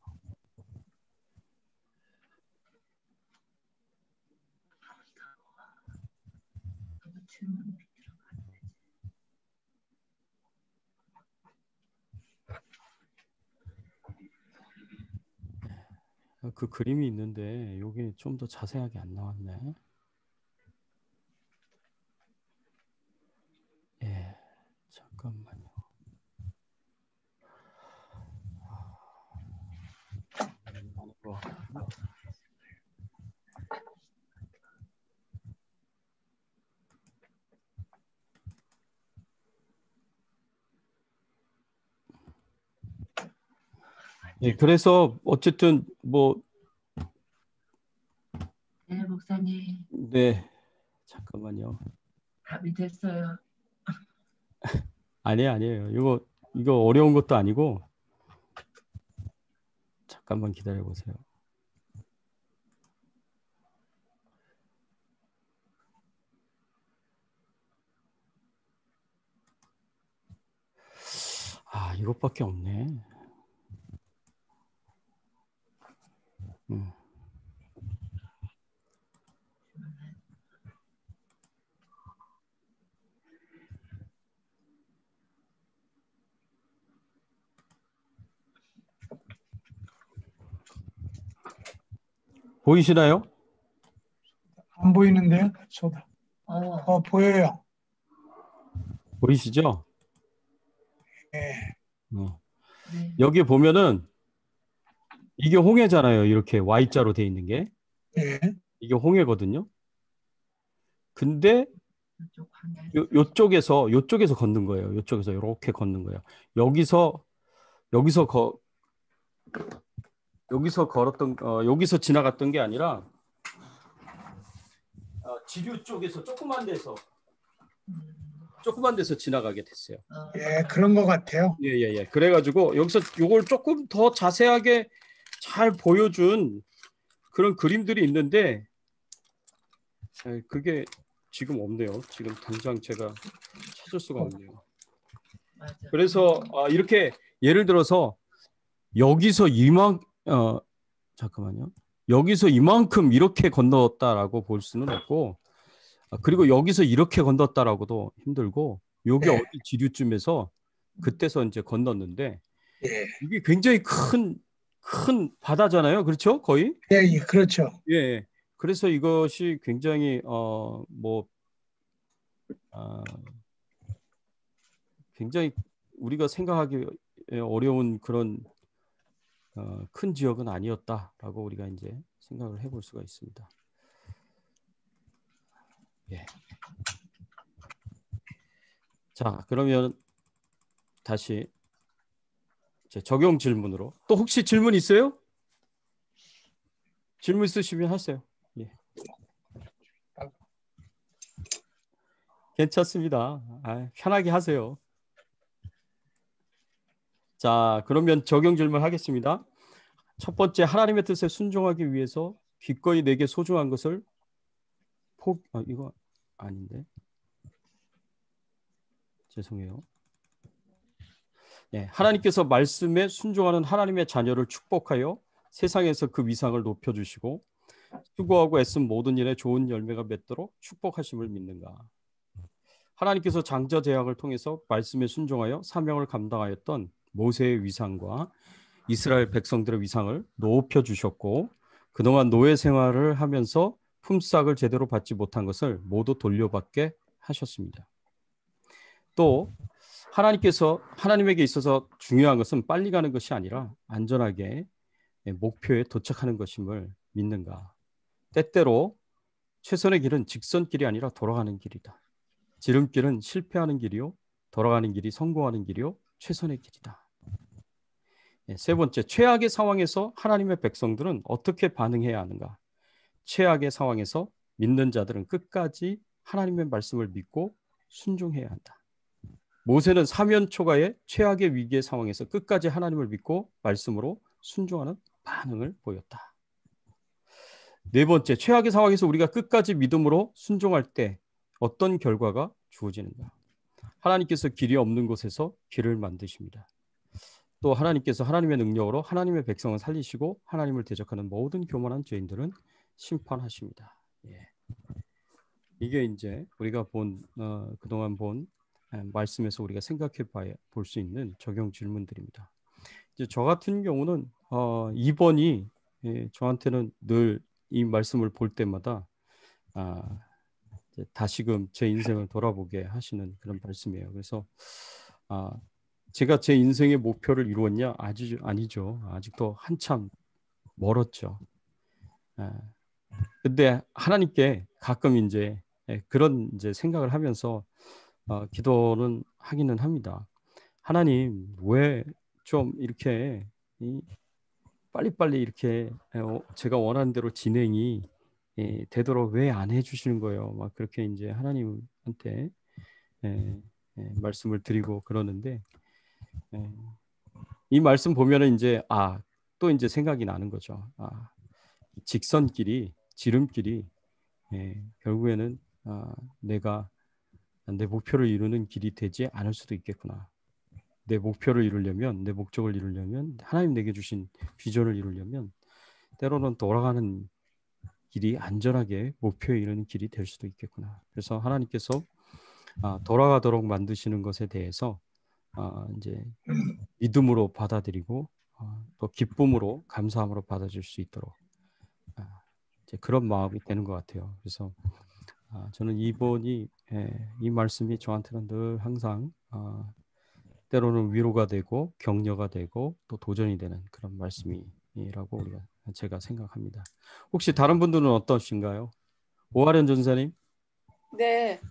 그 그림이 있는데 여기 좀 더 자세하게 안 나왔네. 예, 잠깐만요. 예, 그래서 어쨌든 뭐 네, 목사님. 네, 잠깐만요. 답이 됐어요. 아니에요. 이거 어려운 것도 아니고 잠깐만 기다려 보세요. 이것밖에 없네. 보이시나요? 안 보이는데요? 소다. 보여요. 보이시죠? 예. 네. 여기 보면은 이게 홍해잖아요. 이렇게 Y자로 돼 있는 게. 예. 이게 홍해거든요. 근데 이쪽 방향. 요쪽에서 걷는 거예요. 요쪽에서 이렇게 걷는 거예요. 여기서 걸었던 여기서 지나갔던 게 아니라 지류 쪽에서 조그만 데서 지나가게 됐어요. 예, 그런 것 같아요. 예. 그래가지고 여기서 요걸 조금 더 자세하게 잘 보여준 그런 그림들이 있는데 그게 지금 없네요. 지금 당장 제가 찾을 수가 없네요. 맞아. 그래서 이렇게 예를 들어서 여기서 잠깐만요. 여기서 이만큼 이렇게 건넜다라고 볼 수는 없고, 그리고 여기서 이렇게 건넜다라고도 힘들고, 여기 네. 어디 지류쯤에서 그때서 이제 건넜는데 예. 이게 굉장히 큰 바다잖아요. 그렇죠? 거의? 예, 그렇죠. 예. 그래서 이것이 굉장히 굉장히 우리가 생각하기 어려운 그런 큰 지역은 아니었다라고 우리가 이제 생각을 해볼 수가 있습니다. 예. 자, 그러면 다시 이제 적용 질문으로 또 혹시 질문 있어요? 질문 있으시면 하세요. 예. 괜찮습니다. 편하게 하세요. 자, 그러면 적용 질문 하겠습니다. 첫 번째, 하나님의 뜻에 순종하기 위해서 기꺼이 내게 소중한 것을 이거 아닌데. 죄송해요. 네, 하나님께서 말씀에 순종하는 하나님의 자녀를 축복하여 세상에서 그 위상을 높여주시고 수고하고 애쓴 모든 일에 좋은 열매가 맺도록 축복하심을 믿는가. 하나님께서 장자 제약을 통해서 말씀에 순종하여 사명을 감당하였던 모세의 위상과 이스라엘 백성들의 위상을 높여주셨고 그동안 노예 생활을 하면서 품삯을 제대로 받지 못한 것을 모두 돌려받게 하셨습니다. 또 하나님께서 하나님에게 있어서 중요한 것은 빨리 가는 것이 아니라 안전하게 목표에 도착하는 것임을 믿는가. 때때로 최선의 길은 직선길이 아니라 돌아가는 길이다. 지름길은 실패하는 길이요 돌아가는 길이 성공하는 길이요 최선의 길이다. 세 번째, 최악의 상황에서 하나님의 백성들은 어떻게 반응해야 하는가? 최악의 상황에서 믿는 자들은 끝까지 하나님의 말씀을 믿고 순종해야 한다. 모세는 사면 초가의 최악의 위기의 상황에서 끝까지 하나님을 믿고 말씀으로 순종하는 반응을 보였다. 네 번째, 최악의 상황에서 우리가 끝까지 믿음으로 순종할 때 어떤 결과가 주어지는가? 하나님께서 길이 없는 곳에서 길을 만드십니다. 또 하나님께서 하나님의 능력으로 하나님의 백성을 살리시고 하나님을 대적하는 모든 교만한 죄인들은 심판하십니다. 예. 이게 이제 우리가 그동안 본 말씀에서 우리가 생각해 볼 수 있는 적용 질문들입니다. 이제 저 같은 경우는 2번이 저한테는 늘 이 말씀을 볼 때마다 다시금 제 인생을 돌아보게 하시는 그런 말씀이에요. 그래서 제가 제 인생의 목표를 이루었냐? 아니죠. 아직도 한참 멀었죠. 근데 하나님께 가끔 이제 그런 이제 생각을 하면서 기도는 하기는 합니다. 하나님, 왜 좀 이렇게 빨리빨리 이렇게 제가 원하는 대로 진행이 되도록 왜 안 해주시는 거예요? 막 그렇게 이제 하나님한테 말씀을 드리고 그러는데 이 말씀 보면은 이제 또 이제 생각이 나는 거죠. 직선길이 지름길이 결국에는 내가 내 목표를 이루는 길이 되지 않을 수도 있겠구나. 내 목표를 이루려면, 내 목적을 이루려면, 하나님 내게 주신 비전을 이루려면 때로는 돌아가는 길이 안전하게 목표에 이르는 길이 될 수도 있겠구나. 그래서 하나님께서 돌아가도록 만드시는 것에 대해서 이제 믿음으로 받아들이고 또 기쁨으로 감사함으로 받아줄 수 있도록 이제 그런 마음이 되는 것 같아요. 그래서 저는 이번이 이 말씀이 저한테는 늘 항상 때로는 위로가 되고 격려가 되고 또 도전이 되는 그런 말씀이라고 제가 생각합니다. 혹시 다른 분들은 어떠신가요? 오하련 전사님? 네,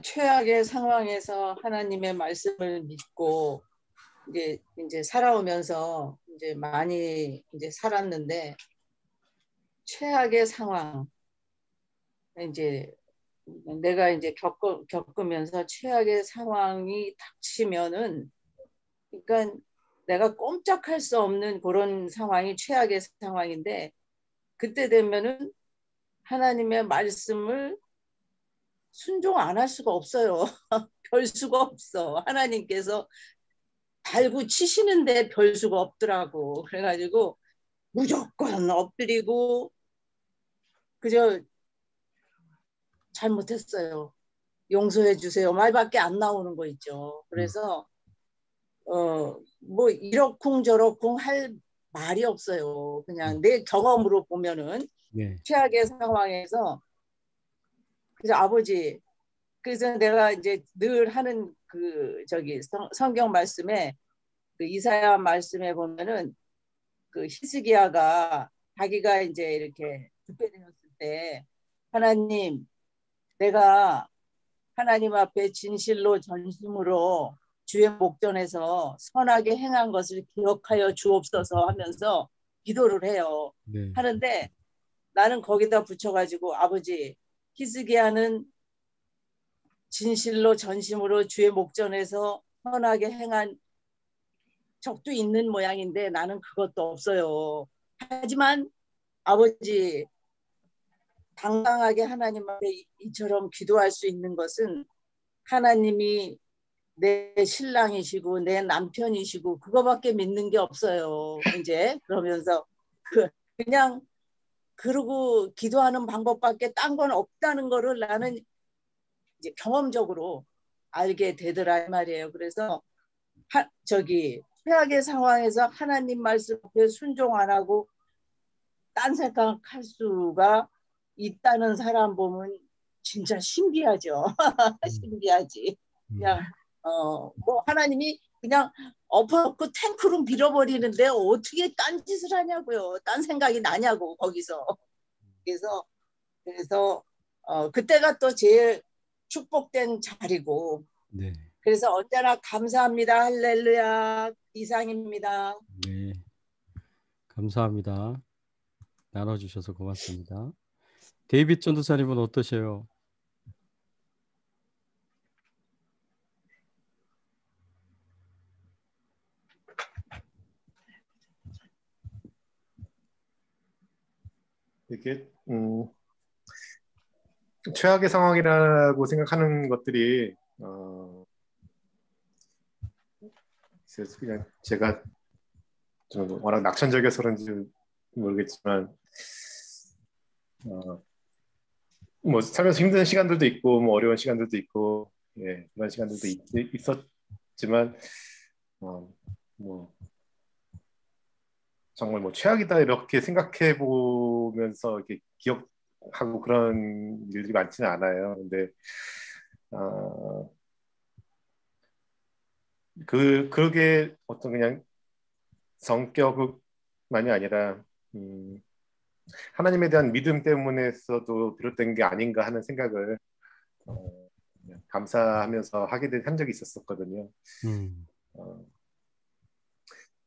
최악의 상황에서 하나님의 말씀을 믿고 이제 살아오면서 이제 많이 이제 살았는데 최악의 상황 이제 내가 이제 겪으면서 최악의 상황이 닥치면은 그러니까 내가 꼼짝할 수 없는 그런 상황이 최악의 상황인데 그때 되면은 하나님의 말씀을 순종 안 할 수가 없어요. 별 수가 없어. 하나님께서 달고 치시는데 별 수가 없더라고. 그래가지고 무조건 엎드리고 그저 잘못했어요. 용서해 주세요. 말밖에 안 나오는 거 있죠. 그래서 뭐 이러쿵저러쿵 할 말이 없어요. 그냥 내 경험으로 보면은 네. 최악의 상황에서 그래서 아버지 그래서 내가 이제 늘 하는 그 저기 성경 말씀에 그 이사야 말씀에 보면은 그 히스기야가 자기가 이제 이렇게 죽게 되었을 때 하나님 내가 하나님 앞에 진실로 전심으로 주의 목전에서 선하게 행한 것을 기억하여 주옵소서 하면서 기도를 해요. 네. 하는데 나는 거기다 붙여가지고 아버지 히스기야는 진실로 전심으로 주의 목전에서 선하게 행한 적도 있는 모양인데 나는 그것도 없어요. 하지만 아버지 당당하게 하나님 앞에 이처럼 기도할 수 있는 것은 하나님이 내 신랑이시고 내 남편이시고 그거밖에 믿는 게 없어요. 이제 그러면서 그냥 그러고 기도하는 방법밖에 딴 건 없다는 거를 나는 이제 경험적으로 알게 되더라 이 말이에요. 그래서 최악의 상황에서 하나님 말씀 앞에 순종 안 하고 딴 생각할 수가 있다는 사람 보면 진짜 신기하죠. 신기하지. 그냥 뭐 하나님이 그냥 엎어놓고 탱크로 밀어버리는데 어떻게 딴 짓을 하냐고요. 딴 생각이 나냐고 거기서. 그래서 그때가 또 제일 축복된 자리고. 네. 그래서 언제나 감사합니다. 할렐루야. 이상입니다. 네. 감사합니다. 나눠주셔서 고맙습니다. 데이빗 전도사님은 어떠세요? 이게 최악의 상황이라고 생각하는 것들이 그냥 제가 좀 워낙 낙천적이어서 그런지 모르겠지만 뭐 살면서 힘든 시간들도 있고 뭐 어려운 시간들도 있고 그런 시간들도 있었지만 뭐 정말 뭐 최악이다 이렇게 생각해 보면서 이렇게 기억하고 그런 일들이 많지는 않아요. 근데 그게 어떤 그냥 성격만이 아니라 하나님에 대한 믿음 때문에서도 비롯된 게 아닌가 하는 생각을 감사하면서 한 적이 있었거든요.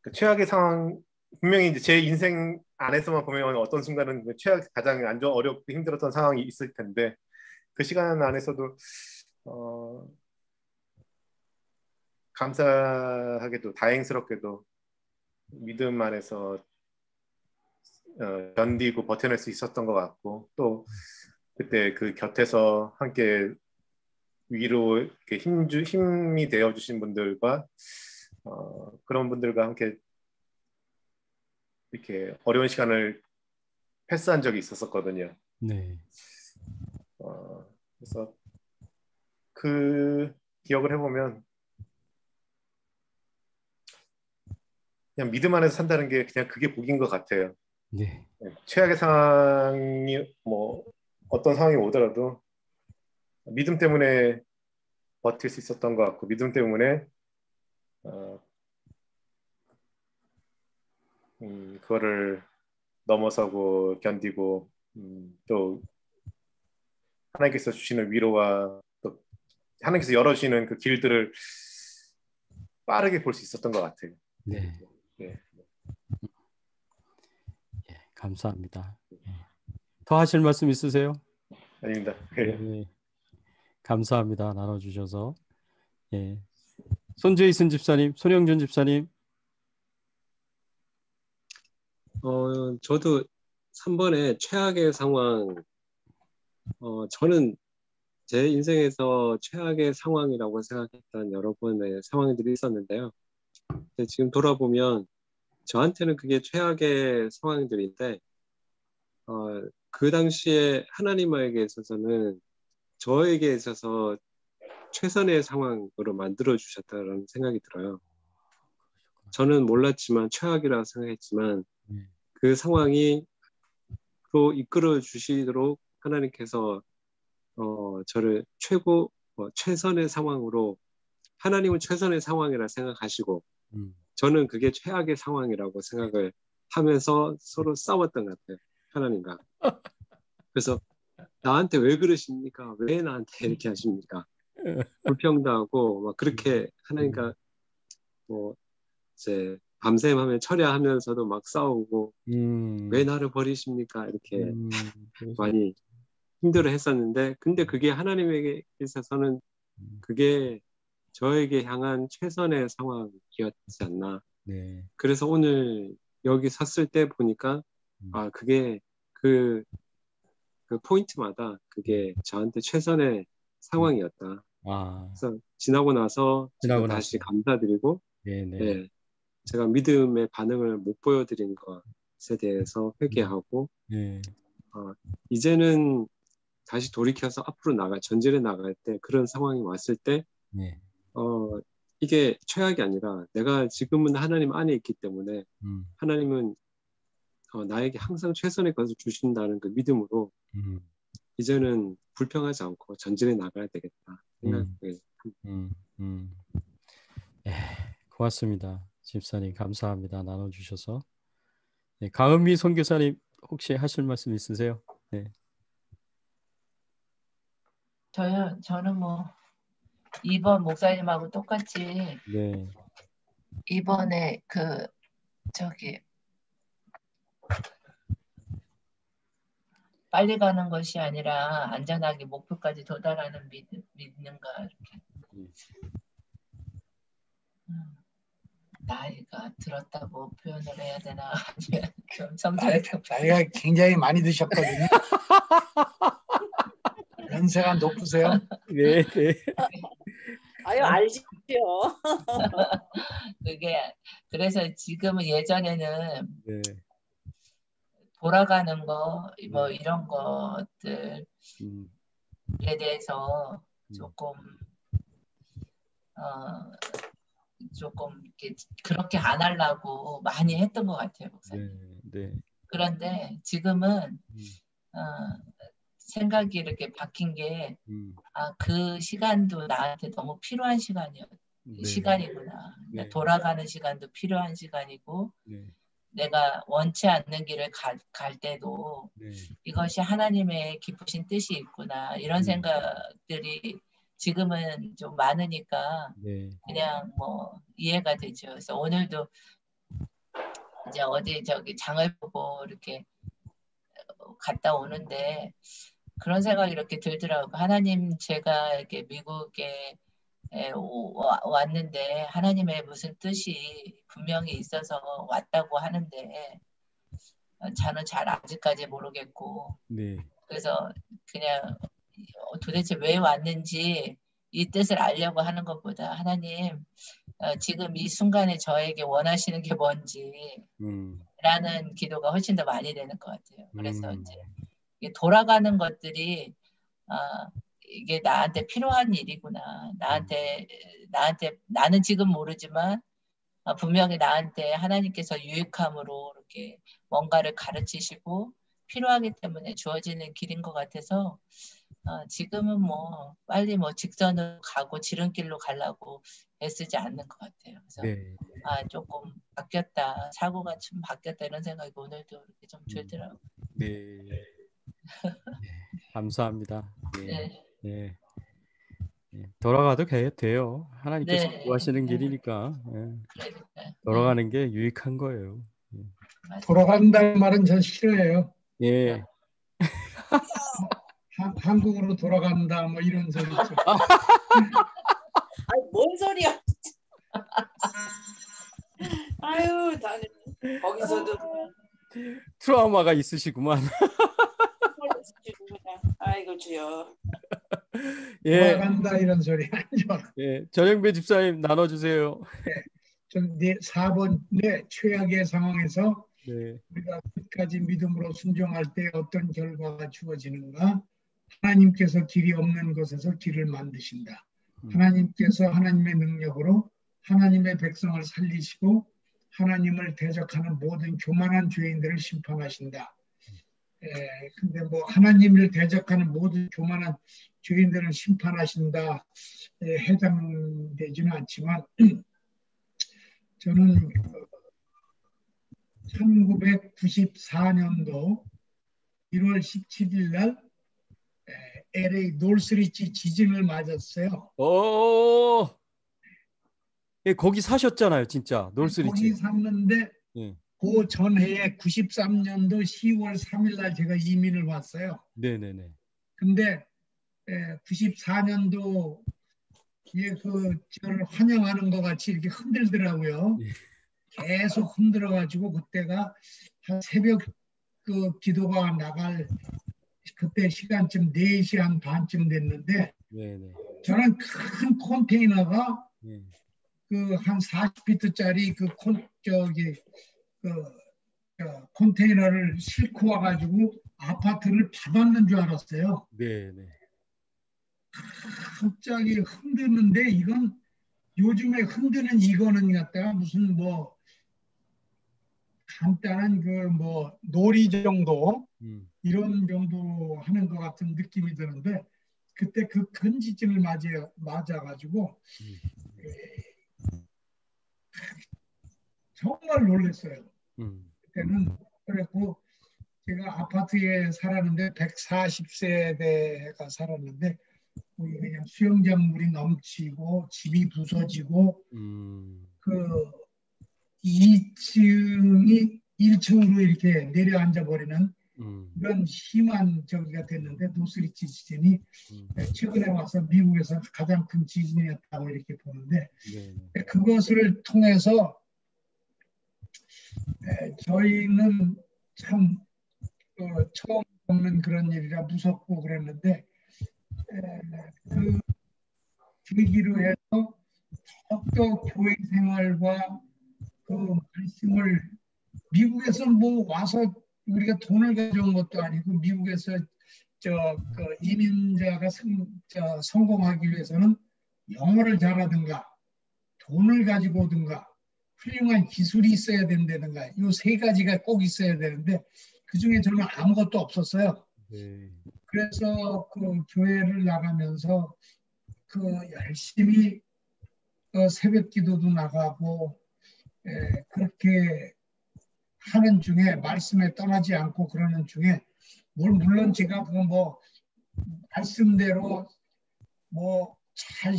그 최악의 상황 분명히 이제 제 인생 안에서만 보면 어떤 순간은 가장 어렵고 힘들었던 상황이 있을 텐데 그 시간 안에서도 감사하게도 다행스럽게도 믿음 안에서 견디고 버텨낼 수 있었던 것 같고 또 그때 그 곁에서 함께 위로 이렇게 힘이 되어 주신 분들과 그런 분들과 함께 이렇게 어려운 시간을 패스한 적이 있었거든요. 네. 그래서 그 기억을 해보면 그냥 믿음 안에서 산다는 게 그냥 그게 복인 것 같아요. 네. 최악의 상황이 뭐 어떤 상황이 오더라도 믿음 때문에 버틸 수 있었던 것 같고 믿음 때문에 그거를 넘어서고 견디고 또 하나님께서 주시는 위로와 또 하나님께서 열어주시는 그 길들을 빠르게 볼 수 있었던 것 같아요. 네. 네. 예, 감사합니다. 더 하실 말씀 있으세요? 아닙니다. 네. 감사합니다. 나눠주셔서. 예. 손재희순 집사님, 손영준 집사님. 저도 3번에 최악의 상황, 저는 제 인생에서 최악의 상황이라고 생각했던 여러 번의 상황들이 있었는데요. 근데 지금 돌아보면 저한테는 그게 최악의 상황들인데, 그 당시에 하나님에게 있어서는 저에게 있어서 최선의 상황으로 만들어 주셨다는 생각이 들어요. 저는 몰랐지만 최악이라고 생각했지만 그 상황이 로 이끌어 주시도록 하나님께서 저를 최선의 상황으로 하나님은 최선의 상황이라 생각하시고 저는 그게 최악의 상황이라고 생각을 하면서 서로 싸웠던 것 같아요. 하나님과. 그래서 나한테 왜 그러십니까? 왜 나한테 이렇게 하십니까? 불평도 막 그렇게 하나님과 뭐 이제 밤샘하면 철야하면서도 막 싸우고 왜 나를 버리십니까? 이렇게 많이 힘들어 했었는데 근데 그게 하나님에게 있어서는 그게 저에게 향한 최선의 상황이었지 않나. 네. 그래서 오늘 여기 섰을 때 보니까 그게 그 포인트마다 그게 저한테 최선의 상황이었다. 그래서 지나고 나서 제가 다시 감사드리고 네, 제가 믿음의 반응을 못 보여드린 것에 대해서 회개하고 이제는 다시 돌이켜서 앞으로 전진해 나갈 때 그런 상황이 왔을 때 이게 최악이 아니라 내가 지금은 하나님 안에 있기 때문에 하나님은 나에게 항상 최선의 것을 주신다는 그 믿음으로 이제는 불평하지 않고 전진해 나가야 되겠다 생각을 고맙습니다. 집사님 감사합니다. 나눠주셔서. 네, 강은미 선교사님 혹시 하실 말씀 있으세요? 네. 저는 뭐 2번 목사님하고 똑같이 이번에 빨리 가는 것이 아니라 안전하게 목표까지 도달하는 믿는가 이렇게. 나이가 들었다고 표현을 해야 되나 아니면 겸손해야 나이가 굉장히 많이 드셨거든요. 연세가 높으세요? 네. 아유 알지요. 그래서 지금은 예전에는 돌아가는 거 뭐 이런 것들에 대해서 조금 이렇게 그렇게 안 하려고 많이 했던 것 같아요, 목사님. 그런데 지금은 생각이 이렇게 바뀐 게 그 시간도 나한테 너무 필요한 시간이구나. 돌아가는 시간도 필요한 시간이고 내가 원치 않는 길을 갈 때도 이것이 하나님의 깊으신 뜻이 있구나. 이런 생각들이 지금은 좀 많으니까 그냥 뭐 이해가 되죠. 그래서 오늘도 이제 어디 장을 보고 이렇게 갔다 오는데 그런 생각이 이렇게 들더라고요. 하나님 제가 이렇게 미국에 왔는데 하나님의 무슨 뜻이 분명히 있어서 왔다고 하는데 저는 잘 아직까지 모르겠고 그래서 그냥 도대체 왜 왔는지 이 뜻을 알려고 하는 것보다 하나님 지금 이 순간에 저에게 원하시는 게 뭔지 라는 기도가 훨씬 더 많이 되는 것 같아요. 그래서 이제 돌아가는 것들이 이게 나한테 필요한 일이구나. 나는 지금 모르지만 분명히 나한테 하나님께서 유익함으로 이렇게 뭔가를 가르치시고 필요하기 때문에 주어지는 길인 것 같아서 지금은 뭐 빨리 뭐 직선으로 가고 지름길로 가려고 애쓰지 않는 것 같아요. 그래서 네. 조금 바뀌었다, 사고가 좀 바뀌었다 이런 생각이 오늘도 이렇게 좀 들더라고요. 네. 감사합니다. 네. 네. 돌아가도 돼요. 하나님께서 네. 구하시는 길이니까 돌아가는 게 유익한 거예요. 돌아간다는 말은 전 싫어해요. 예. 한국으로 돌아간다 뭐 이런 소리 있죠. 아이, 뭔 소리야? 아유, 나는 거기서도 트라우마가 있으시구만. 아이고 주여. 예. 돌아간다 이런 소리 아니죠. 예. 전영배 집사님 나눠주세요. 전 4번의 최악의 상황에서 네. 우리가 끝까지 믿음으로 순종할 때 어떤 결과가 주어지는가? 하나님께서 길이 없는 곳에서 길을 만드신다. 하나님께서 하나님의 능력으로 하나님의 백성을 살리시고 하나님을 대적하는 모든 교만한 죄인들을 심판하신다. 근데 뭐 하나님을 대적하는 모든 교만한 죄인들을 심판하신다 해당되지는 않지만 저는 1994년도 1월 17일 날 LA 놀스리치 지진을 맞았어요. 오. 예, 거기 사셨잖아요, 진짜. 놀스리치. 거기 샀는데 그 전해에 93년도 10월 3일 날 제가 이민을 왔어요. 네네네. 근데 94년도 저를 환영하는 것 같이 이렇게 흔들더라고요. 계속 흔들어가지고 그때가 한 새벽 기도가 나갈 그때 시간쯤 4시간 반쯤 됐는데 네네. 저는 큰 컨테이너가 한 40피트짜리 컨테이너를 싣고 와가지고 아파트를 받았는 줄 알았어요. 네네. 갑자기 흔드는데 이건 요즘에 흔드는 이거는 갖다가 무슨 뭐 간단한 놀이 정도 이런 정도 하는 것 같은 느낌이 드는데 그때 그 큰 지진을 맞아가지고 정말 놀랐어요. 그때는 그랬고 제가 아파트에 살았는데 140세대가 살았는데 그냥 수영장 물이 넘치고 집이 부서지고 그 2층이 1층으로 이렇게 내려앉아 버리는 그런 심한 저기가 됐는데 노스리치 지진이 최근에 와서 미국에서 가장 큰 지진이었다고 이렇게 보는데 그것을 통해서 저희는 참 처음 겪는 그런 일이라 무섭고 그랬는데 그 계기로 해서 더욱더 교회 생활과 그 말씀을 미국에서 뭐 와서 우리가 돈을 가져온 것도 아니고 미국에서 이민자가 성공하기 위해서는 영어를 잘하든가 돈을 가지고 오든가 훌륭한 기술이 있어야 된다든가 이 세 가지가 꼭 있어야 되는데 그중에 저는 아무것도 없었어요. 그래서 그 교회를 나가면서 열심히 새벽 기도도 나가고 그렇게 하는 중에 말씀에 떠나지 않고 그러는 중에 물론 제가 말씀대로 잘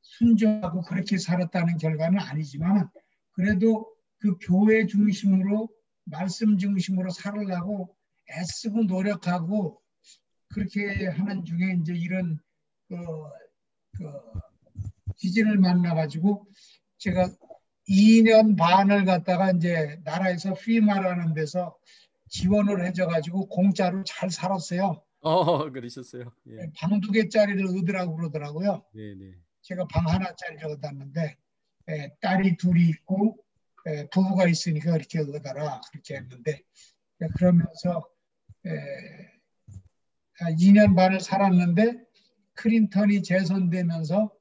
순종하고 그렇게 살았다는 결과는 아니지만 그래도 그 교회 중심으로 말씀 중심으로 살으려고 애쓰고 노력하고 그렇게 하는 중에 이제 이런 지진을 만나가지고 제가 2년 반을 갖다가 이제 나라에서 FEMA라는 데서 지원을 해줘가지고 공짜로 잘 살았어요. 그러셨어요. 예. 방 2개짜리를 얻으라고 그러더라고요. 네네. 제가 방 하나짜리를 얻었는데 딸이 둘이 있고 부부가 있으니까 그렇게 얻어라 그렇게 했는데 그러면서 2년 반을 살았는데 클린턴이 재선되면서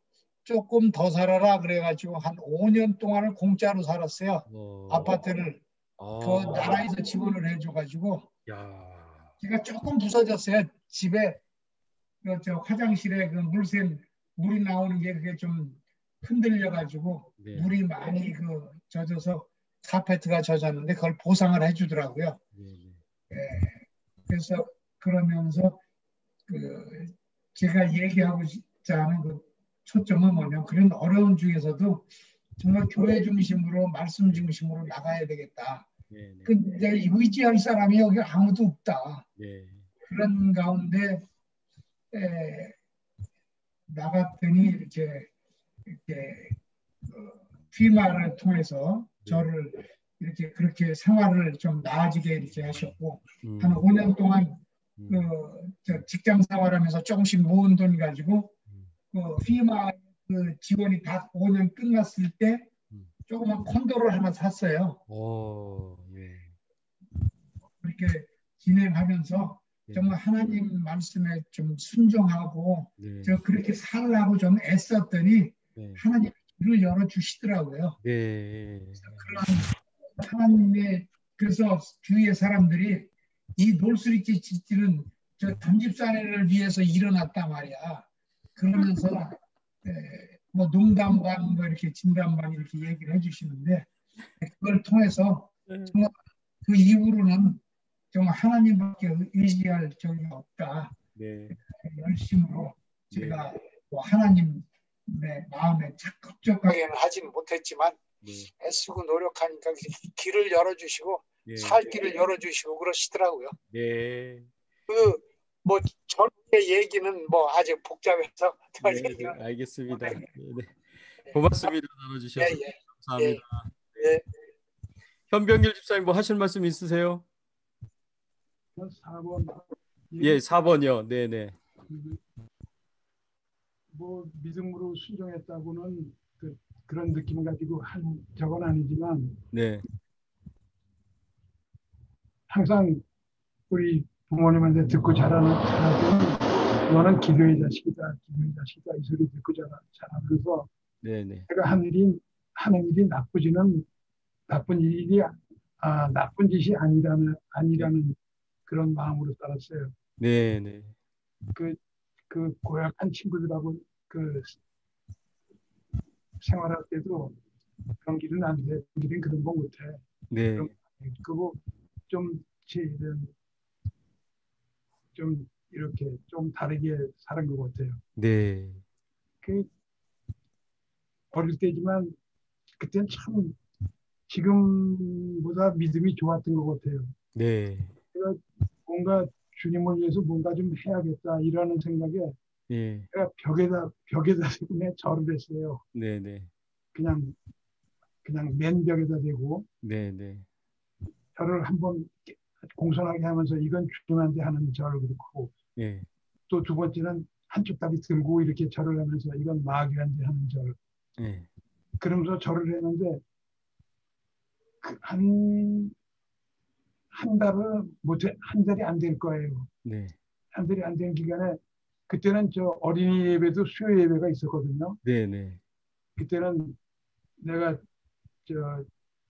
조금 더 살아라 그래가지고 한 5년 동안을 공짜로 살았어요. 아파트를 그 나라에서 지원을 해줘가지고 야. 제가 조금 부서졌어요. 집에 저 화장실에 그 물이 나오는 게 그게 좀 흔들려가지고 네. 물이 많이 그 젖어서 카페트가 젖었는데 그걸 보상을 해주더라고요. 예, 그래서 그러면서 그 제가 얘기하고자 하는 그 초점은 뭐냐면 그런 어려운 중에서도 정말 교회 중심으로 말씀 중심으로 나가야 되겠다. 근데 의지할 사람이 여기 아무도 없다. 그런 가운데 나갔더니 이렇게 피마를 통해서 저를 이렇게 그렇게 생활을 좀 나아지게 이렇게 하셨고 한 5년 동안 저 직장 생활하면서 조금씩 모은 돈 가지고 그 피마 그 지원이 다 5년 끝났을 때 조그만 콘도를 하나 샀어요. 그렇게 진행하면서 정말 하나님 말씀에 좀 순종하고 저 그렇게 살라고 좀 애썼더니 하나님 길을 열어 주시더라고요. 그런 하나님의 그래서 주위의 사람들이 이 놀수리집 집지는 저 담집사내를 위해서 일어났단 말이야. 그러면서 뭐 농담 반 뭐 이렇게 진담 반 이렇게 얘기를 해주시는데 그걸 통해서 정말 그 이후로는 정말 하나님밖에 의지할 적이 없다. 열심으로 제가 뭐 하나님의 마음에 적극적하게는 하지는 못했지만 애쓰고 노력하니까 길을 열어주시고 살 길을 열어주시고 그러시더라고요. 그 뭐 저의 얘기는 뭐 아직 복잡해서 알겠습니다. 고맙습니다. 나눠주셔서 감사합니다. 현병길 집사님 뭐 하실 말씀 있으세요? 4번. 예, 4번이요. 네네. 뭐 믿음으로 순종했다고는 그런 느낌 가지고 한 적은 아니지만 항상 우리 부모님한테 듣고 자라는 너는 기도의 자식이다, 기도의 자식이다 이 소리 듣고 자라면서 내가 하는 일이 나쁜 짓이 아니라는 그런 마음으로 살았어요. 그 고약한 친구들하고 그 생활할 때도 그런 길은 안 돼. 길은 그런 거 못해. 그거 좀 이렇게 좀 다르게 사는 것 같아요. 그 어릴 때지만 그때는 참 지금보다 믿음이 좋았던 것 같아요. 제가 뭔가 주님을 위해서 뭔가 좀 해야겠다 이라는 생각에 제가 벽에다 그냥 절을 했어요. 그냥 맨 벽에다 대고 절을 한번 공손하게 하면서 이건 주님한테 하는 절을 그렇고 또 두 번째는 한쪽 다리 들고 이렇게 절을 하면서 이건 마귀한테 하는 절. 그러면서 절을 했는데 한 달은 못해 한 달이 안 될 거예요. 한 달이 안 된 기간에 그때는 저 어린이 예배도 수요 예배가 있었거든요. 그때는 내가 저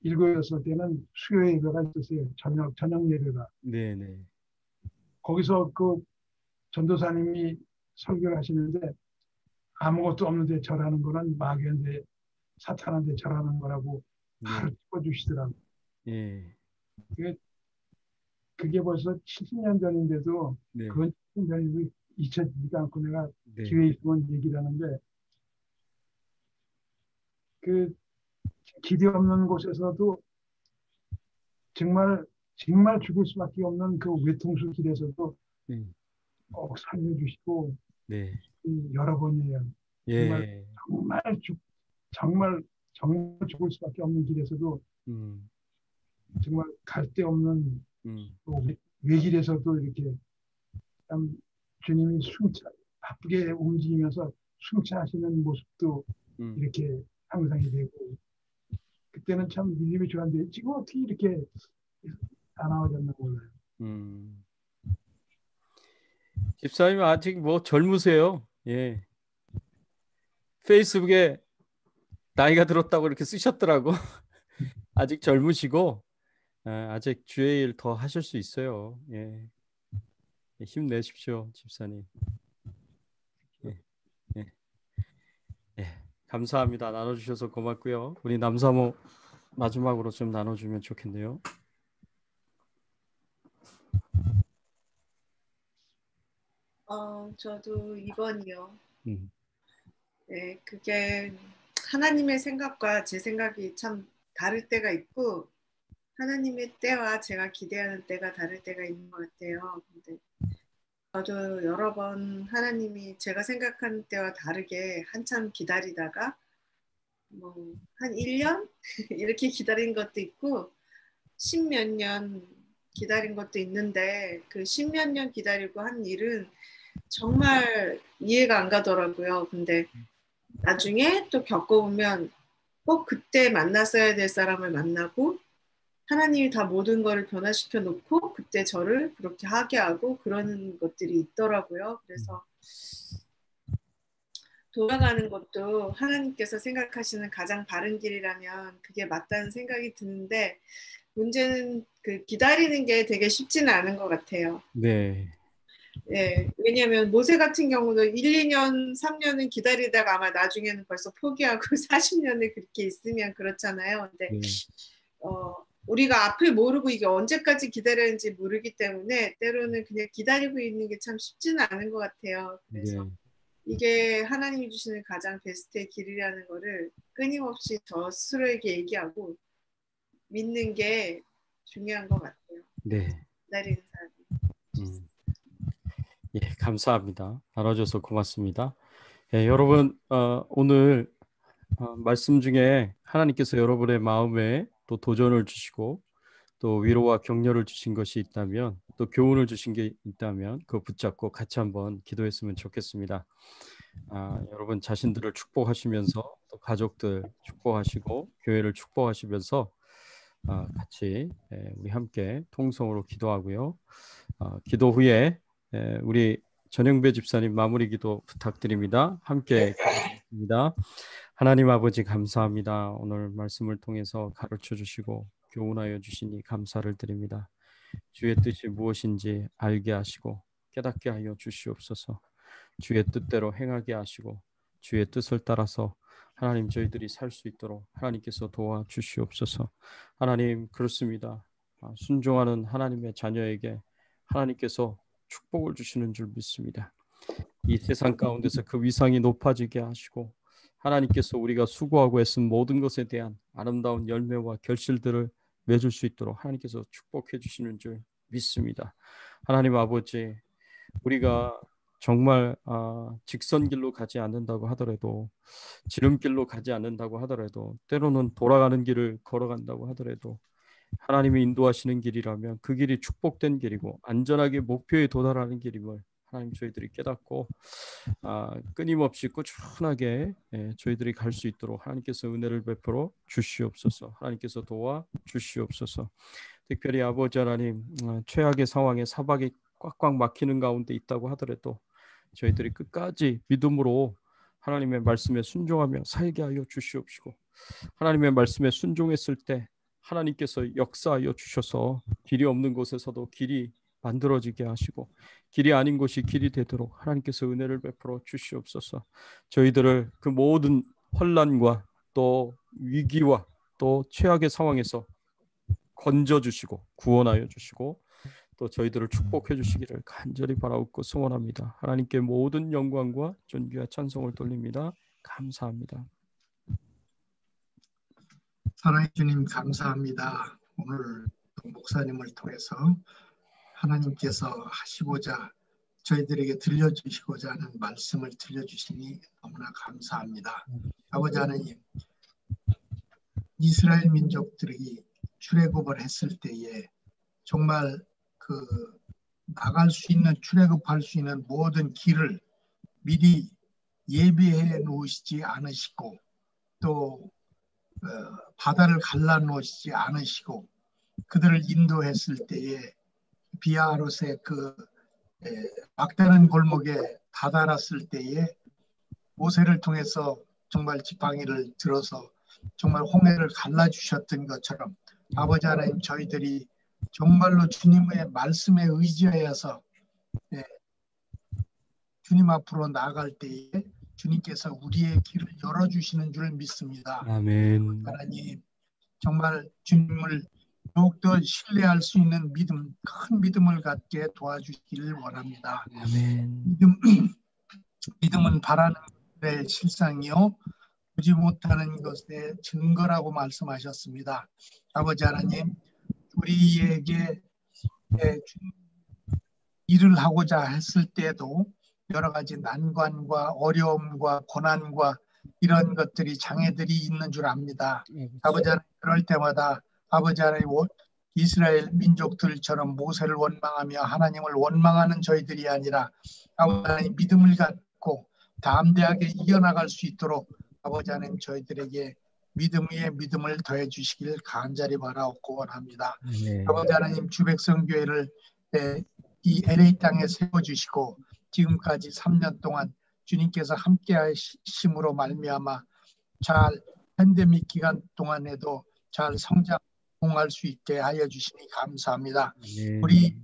7, 8살 때는 수요 예배가 있었어요. 저녁 예배가. 거기서 그 전도사님이 설교를 하시는데 아무것도 없는데 절하는 거는 마귀한테 사탄한테 절하는 거라고 바로 짚어주시더라고요. 그게 벌써 70년 전인데도 그건 70년 전인데 잊혀지지가 않고 내가 기회 있으면 얘기를 하는데 그 길이 없는 곳에서도 정말 죽을 수밖에 없는 그 외통수 길에서도 살려주시고 여러 번이에요. 정말 죽을 수밖에 없는 길에서도 정말 갈 데 없는 외길에서도 이렇게 참 주님이 바쁘게 움직이면서 숨차하시는 모습도 이렇게 상상이 되고 그때는 참 믿음이 좋았는데 지금 어떻게 이렇게 다 나와졌나 몰라요. 집사님 아직 뭐 젊으세요. 페이스북에 나이가 들었다고 이렇게 쓰셨더라고. 아직 젊으시고 아직 주의 일 더 하실 수 있어요. 예. 힘내십시오, 집사님. 예. 예. 예. 감사합니다. 나눠주셔서 고맙고요. 우리 남사모 마지막으로 좀 나눠주면 좋겠네요. 저도 2번이요. 네, 그게 하나님의 생각과 제 생각이 참 다를 때가 있고 하나님의 때와 제가 기대하는 때가 다를 때가 있는 것 같아요. 근데 저도 여러 번 하나님이 제가 생각하는 때와 다르게 한참 기다리다가 뭐 한 1년 이렇게 기다린 것도 있고 10몇 년 기다린 것도 있는데 그 10몇 년 기다리고 한 일은 정말 이해가 안 가더라고요. 근데 나중에 또 겪어보면 꼭 그때 만났어야 될 사람을 만나고 하나님이 다 모든 거를 변화시켜 놓고 그때 저를 그렇게 하게 하고 그런 것들이 있더라고요. 그래서 돌아가는 것도 하나님께서 생각하시는 가장 바른 길이라면 그게 맞다는 생각이 드는데 문제는 그 기다리는 게 되게 쉽지는 않은 것 같아요. 네. 예, 왜냐하면 모세 같은 경우는 1, 2년, 3년은 기다리다가 아마 나중에는 벌써 포기하고 40년을 그렇게 있으면 그렇잖아요. 근데 우리가 앞을 모르고 이게 언제까지 기다려야 하는지 모르기 때문에 때로는 그냥 기다리고 있는 게 참 쉽지는 않은 것 같아요. 그래서 이게 하나님이 주시는 가장 베스트의 길이라는 거를 끊임없이 저 스스로에게 얘기하고 믿는 게 중요한 것 같아요. 네. 기다리는 사람이. 예, 감사합니다. 나눠줘서 고맙습니다. 예, 여러분 오늘 말씀 중에 하나님께서 여러분의 마음에 또 도전을 주시고 또 위로와 격려를 주신 것이 있다면 또 교훈을 주신 게 있다면 그거 붙잡고 같이 한번 기도했으면 좋겠습니다. 여러분 자신들을 축복하시면서 또 가족들 축복하시고 교회를 축복하시면서 같이 우리 함께 통성으로 기도하고요. 기도 후에 우리 전영배 집사님 마무리 기도 부탁드립니다. 함께 기도하겠습니다. 하나님 아버지 감사합니다. 오늘 말씀을 통해서 가르쳐 주시고 교훈하여 주시니 감사를 드립니다. 주의 뜻이 무엇인지 알게 하시고 깨닫게 하여 주시옵소서. 주의 뜻대로 행하게 하시고 주의 뜻을 따라서 하나님 저희들이 살 수 있도록 하나님께서 도와주시옵소서. 하나님 그렇습니다. 순종하는 하나님의 자녀에게 하나님께서 축복을 주시는 줄 믿습니다. 이 세상 가운데서 그 위상이 높아지게 하시고 하나님께서 우리가 수고하고 애쓴 모든 것에 대한 아름다운 열매와 결실들을 맺을 수 있도록 하나님께서 축복해 주시는 줄 믿습니다. 하나님 아버지 우리가 정말 직선길로 가지 않는다고 하더라도 지름길로 가지 않는다고 하더라도 때로는 돌아가는 길을 걸어간다고 하더라도 하나님이 인도하시는 길이라면 그 길이 축복된 길이고 안전하게 목표에 도달하는 길임을 하나님 저희들이 깨닫고 끊임없이 꾸준하게 저희들이 갈 수 있도록 하나님께서 은혜를 베풀어 주시옵소서. 하나님께서 도와 주시옵소서. 특별히 아버지 하나님 최악의 상황에 사박이 꽉꽉 막히는 가운데 있다고 하더라도 저희들이 끝까지 믿음으로 하나님의 말씀에 순종하며 살게 하여 주시옵시고 하나님의 말씀에 순종했을 때 하나님께서 역사하여 주셔서 길이 없는 곳에서도 길이 만들어지게 하시고 길이 아닌 곳이 길이 되도록 하나님께서 은혜를 베풀어 주시옵소서. 저희들을 그 모든 혼란과 또 위기와 또 최악의 상황에서 건져주시고 구원하여 주시고 또 저희들을 축복해 주시기를 간절히 바라옵고 소원합니다. 하나님께 모든 영광과 존귀와 찬송을 돌립니다. 감사합니다. 사랑의 주님 감사합니다. 오늘 목사님을 통해서 하나님께서 하시고자 저희들에게 들려주시고자 하는 말씀을 들려주시니 너무나 감사합니다. 아버지 하나님, 이스라엘 민족들이 출애굽을 했을 때에 정말 그 나갈 수 있는 출애굽할 수 있는 모든 길을 미리 예비해 놓으시지 않으시고 또 바다를 갈라놓으시지 않으시고 그들을 인도했을 때에 비아하롯의 그 막다른 골목에 다다랐을 때에 모세를 통해서 정말 지팡이를 들어서 정말 홍해를 갈라주셨던 것처럼 아버지 하나님 저희들이 정말로 주님의 말씀에 의지하여서 주님 앞으로 나아갈 때에 주님께서 우리의 길을 열어주시는 줄 믿습니다. 아멘. 하나님 정말 주님을 더욱더 신뢰할 수 있는 믿음, 큰 믿음을 갖게 도와주시기를 원합니다. 아멘. 믿음은 바라는 것의 실상이요 보지 못하는 것의 증거라고 말씀하셨습니다. 아버지 하나님 우리에게 일을 하고자 했을 때도 여러 가지 난관과 어려움과 고난과 이런 것들이 장애들이 있는 줄 압니다. 아버지 하나님 그럴 때마다 아버지 하나님 이스라엘 민족들처럼 모세를 원망하며 하나님을 원망하는 저희들이 아니라 아버지 하나님 믿음을 갖고 담대하게 이겨나갈 수 있도록 아버지 하나님 저희들에게 믿음 위에 믿음을 더해 주시길 간절히 바라옵고 원합니다. 아버지 하나님 주백성교회를 이 LA 땅에 세워주시고 지금까지 3년 동안 주님께서 함께 하심으로 말미암아 잘 팬데믹 기간 동안에도 잘 성장할 수 있게 하여 주시니 감사합니다. 우리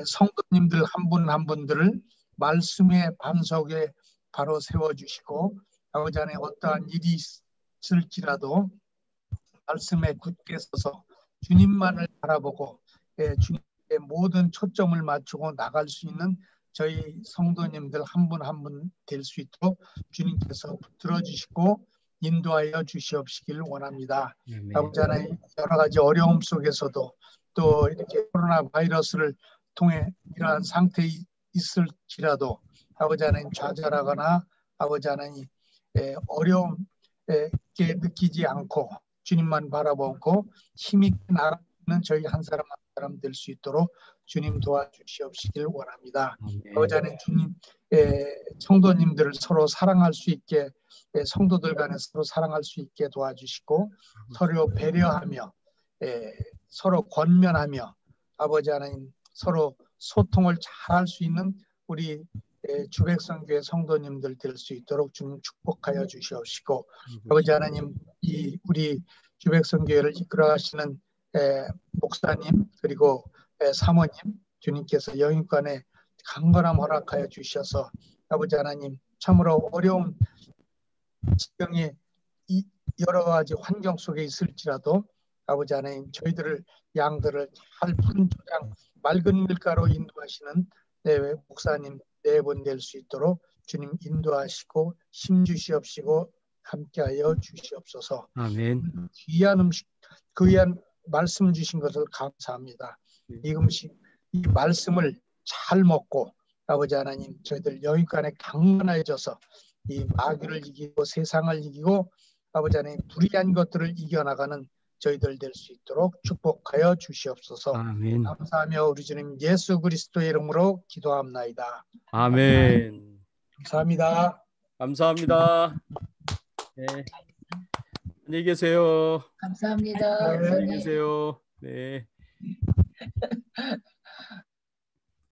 성도님들 한 분 한 분들을 말씀의 반석에 바로 세워주시고 아버지 하나님 어떠한 일이 있을지라도 말씀에 굳게 서서 주님만을 바라보고 주님의 모든 초점을 맞추고 나갈 수 있는 저희 성도님들 한 분 한 분 될 수 있도록 주님께서 들어주시고 인도하여 주시옵시길 원합니다. 아버지 하나님 여러 가지 어려움 속에서도 또 이렇게 코로나 바이러스를 통해 이러한 상태에 있을지라도 아버지 하나님 좌절하거나 아버지 하나님 어려움에 느끼지 않고 주님만 바라보고 힘있게 나가는 저희 한 사람 한 사람 될 수 있도록 주님 도와주시옵시길 원합니다. 아버지 하나님 주님 성도님들을 서로 사랑할 수 있게 성도들 간에 서로 사랑할 수 있게 도와주시고 서로 배려하며 서로 권면하며 아버지 하나님 서로 소통을 잘할 수 있는 우리 주백성교회 성도님들 될 수 있도록 주님 축복하여 주시옵시고 아버지 하나님 이 우리 주백성교회를 이끌어가시는 목사님 그리고 사모님 주님께서 영육간에 강건함 허락하여 주셔서 아버지 하나님 참으로 어려운 지경에 여러 가지 환경 속에 있을지라도 아버지 하나님 저희들을 양들을 잘 푸른 초장 맑은 밀가로 인도하시는 목사님 네 분 될 수 있도록 주님 인도하시고 힘 주시옵시고 함께하여 주시옵소서. 아멘. 귀한 음식 귀한 말씀 주신 것을 감사합니다. 이 음식 이 말씀을 잘 먹고 아버지 하나님 저희들 영육간에 강건해져서 이 마귀를 이기고 세상을 이기고 아버지 하나님 불의한 것들을 이겨나가는 저희들 될 수 있도록 축복하여 주시옵소서. 아멘. 감사하며 우리 주님 예수 그리스도의 이름으로 기도합나이다. 아멘. 감사합니다. 감사합니다. 네. 안녕히 계세요. 감사합니다. 안녕히 계세요. 네.